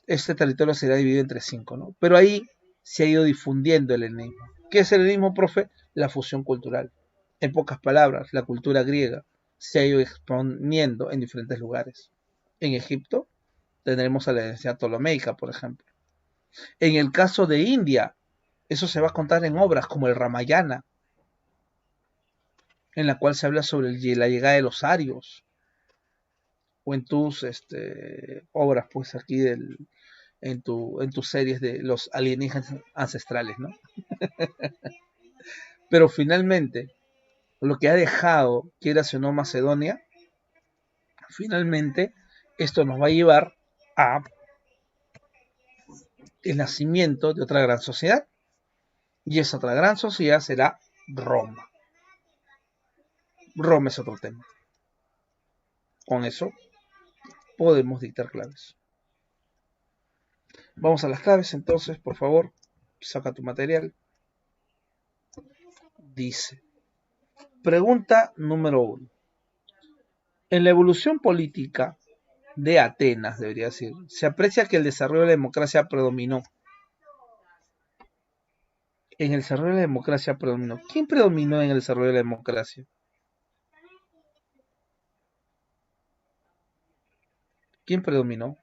S1: este territorio será dividido entre 5, ¿no? Pero ahí se ha ido difundiendo el helenismo. ¿Qué es el helenismo, profe? La fusión cultural. En pocas palabras, la cultura griega se ha ido exponiendo en diferentes lugares. En Egipto tendremos a la herencia ptolomeica, por ejemplo. En el caso de India, eso se va a contar en obras como el Ramayana, en la cual se habla sobre la llegada de los arios, o en tus obras, pues aquí en tus series de los alienígenas ancestrales, ¿no? Pero finalmente, lo que ha dejado, quieras o no, Macedonia, finalmente esto nos va a llevar a el nacimiento de otra gran sociedad, y esa otra gran sociedad será Roma. Roma es otro tema. Con eso podemos dictar claves. Vamos a las claves entonces, por favor, saca tu material. Dice, pregunta número 1. En la evolución política de Atenas, debería decir, se aprecia que el desarrollo de la democracia predominó. En el desarrollo de la democracia predominó. ¿Quién predominó en el desarrollo de la democracia? ¿Quién predominó?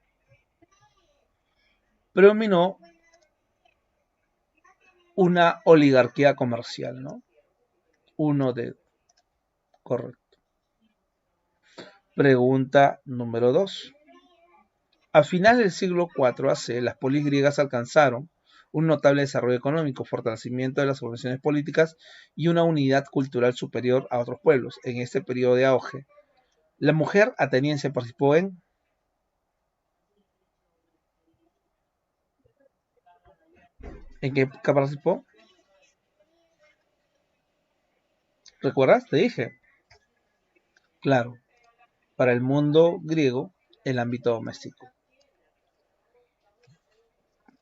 S1: Predominó una oligarquía comercial, ¿no? Uno de... Correcto. Pregunta número 2. A finales del siglo IV AC, las polis griegas alcanzaron un notable desarrollo económico, fortalecimiento de las organizaciones políticas y una unidad cultural superior a otros pueblos. En este periodo de auge, la mujer ateniense participó en... ¿En qué participó? ¿Recuerdas? Te dije. Claro, para el mundo griego, el ámbito doméstico.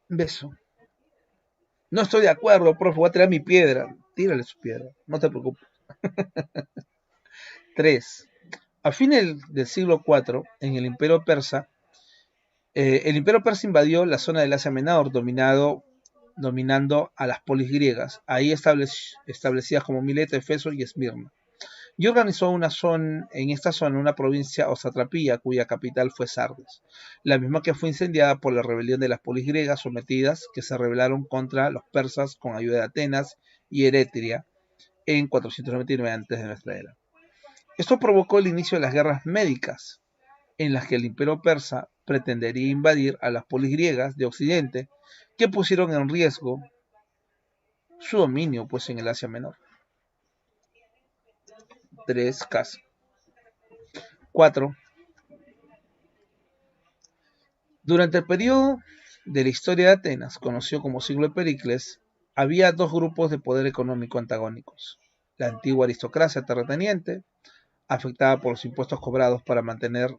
S1: Beso. No estoy de acuerdo, profe, voy a tirar mi piedra. Tírale su piedra, no te preocupes. 3. A fines del siglo IV, en el Imperio Persa, el Imperio Persa invadió la zona del Asia Menor, dominando a las polis griegas, ahí establecidas como Mileto, Efeso y Esmirna, y organizó en esta zona una provincia o satrapía cuya capital fue Sardes, la misma que fue incendiada por la rebelión de las polis griegas sometidas que se rebelaron contra los persas con ayuda de Atenas y Eretria en 499 a.C. de nuestra era. Esto provocó el inicio de las guerras médicas, en las que el imperio persa pretendería invadir a las polis griegas de Occidente, que pusieron en riesgo su dominio pues en el Asia Menor. 3 casos. 4. Durante el periodo de la historia de Atenas, conocido como siglo de Pericles, había dos grupos de poder económico antagónicos. La antigua aristocracia terrateniente, afectada por los impuestos cobrados para mantener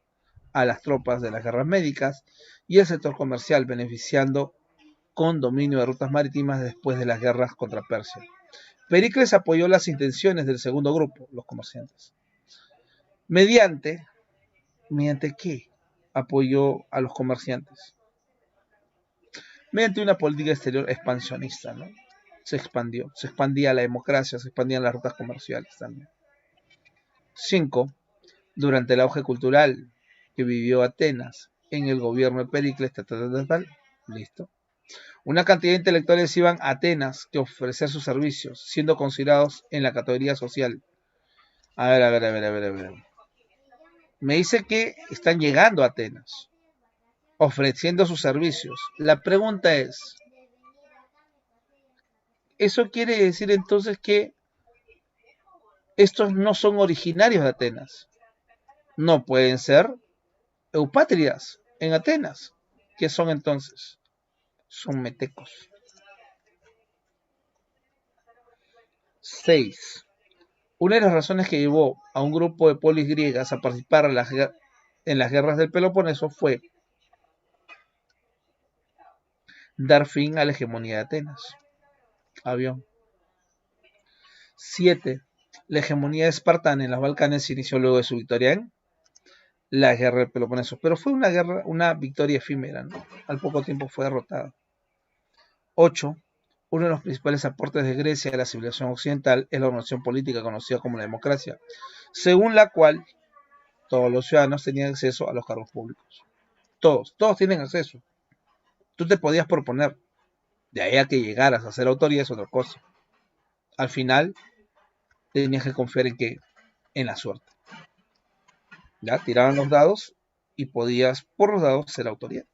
S1: a las tropas de las guerras médicas, y el sector comercial, beneficiando con dominio de rutas marítimas después de las guerras contra Persia. Pericles apoyó las intenciones del segundo grupo, los comerciantes. ¿Mediante qué apoyó a los comerciantes? Mediante una política exterior expansionista, ¿no? Se expandía la democracia, se expandían las rutas comerciales también. 5. Durante el auge cultural que vivió Atenas en el gobierno de Pericles, listo. Una cantidad de intelectuales iban a Atenas que ofrecer sus servicios, siendo considerados en la categoría social. A ver. Me dice que están llegando a Atenas, ofreciendo sus servicios. La pregunta es, ¿eso quiere decir entonces que estos no son originarios de Atenas? No pueden ser eupátridas en Atenas. ¿Qué son entonces? Son metecos. 6. Una de las razones que llevó a un grupo de polis griegas a participar en las guerras del Peloponeso fue dar fin a la hegemonía de Atenas. Avión. 7. La hegemonía espartana en los Balcanes se inició luego de su victoria en la guerra del Peloponeso, pero fue una victoria efímera, ¿no? Al poco tiempo fue derrotada. 8. Uno de los principales aportes de Grecia a la civilización occidental es la organización política conocida como la democracia, según la cual todos los ciudadanos tenían acceso a los cargos públicos. Todos tienen acceso. Tú te podías proponer, de ahí a que llegaras a ser autoridad es otra cosa. Al final, tenías que confiar en qué, en la suerte. Ya tiraban los dados y podías, por los dados, ser autoridad.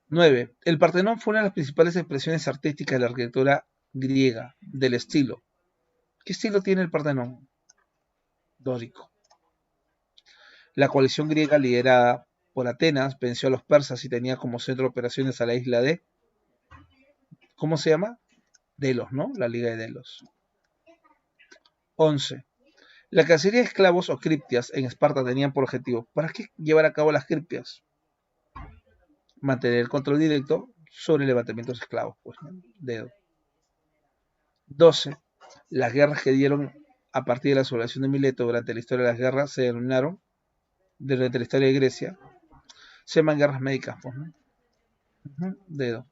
S1: 9. El Partenón fue una de las principales expresiones artísticas de la arquitectura griega, del estilo. ¿Qué estilo tiene el Partenón? Dórico. La coalición griega liderada por Atenas venció a los persas y tenía como centro de operaciones a la isla de, ¿cómo se llama? Delos, ¿no? La Liga de Delos. 11. La cacería de esclavos o criptias en Esparta tenían por objetivo, ¿para qué llevar a cabo las criptias? Mantener el control directo sobre el levantamiento de esclavos, pues, ¿no? Dedo. 12. Las guerras que dieron a partir de la sublevación de Mileto durante la historia de las guerras se denominaron, durante la historia de Grecia, se llaman guerras médicas, pues, ¿no? Dedo.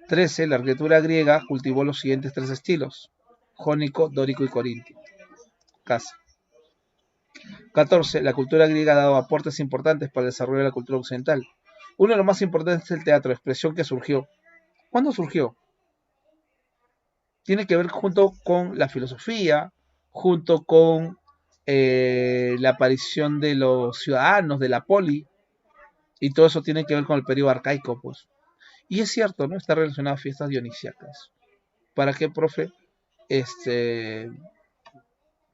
S1: 13. La arquitectura griega cultivó los siguientes tres estilos: jónico, dórico y corintio. Casa. 14. La cultura griega ha dado aportes importantes para el desarrollo de la cultura occidental. Uno de los más importantes es el teatro, expresión que surgió. ¿Cuándo surgió? Tiene que ver junto con la filosofía, junto con la aparición de los ciudadanos, de la poli, y todo eso tiene que ver con el periodo arcaico, pues. Y es cierto, ¿no? Está relacionado a fiestas dionisíacas. ¿Para qué, profe?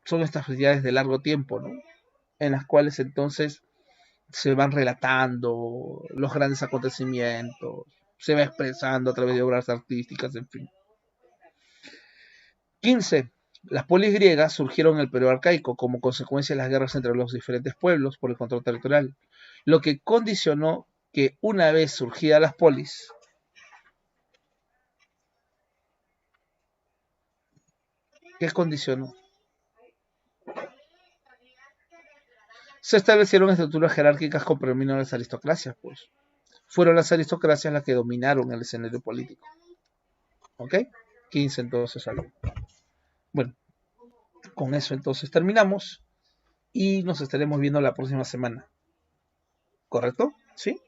S1: Son estas festividades de largo tiempo, ¿no? En las cuales entonces se van relatando los grandes acontecimientos, se va expresando a través de obras artísticas, en fin. 15. Las polis griegas surgieron en el periodo arcaico como consecuencia de las guerras entre los diferentes pueblos por el control territorial, lo que condicionó que una vez surgidas las polis, ¿qué condicionó? Se establecieron estructuras jerárquicas con predominio de las aristocracias, pues. Fueron las aristocracias las que dominaron el escenario político. ¿Ok? 15 entonces salió. Bueno, con eso entonces terminamos y nos estaremos viendo la próxima semana. ¿Correcto? ¿Sí?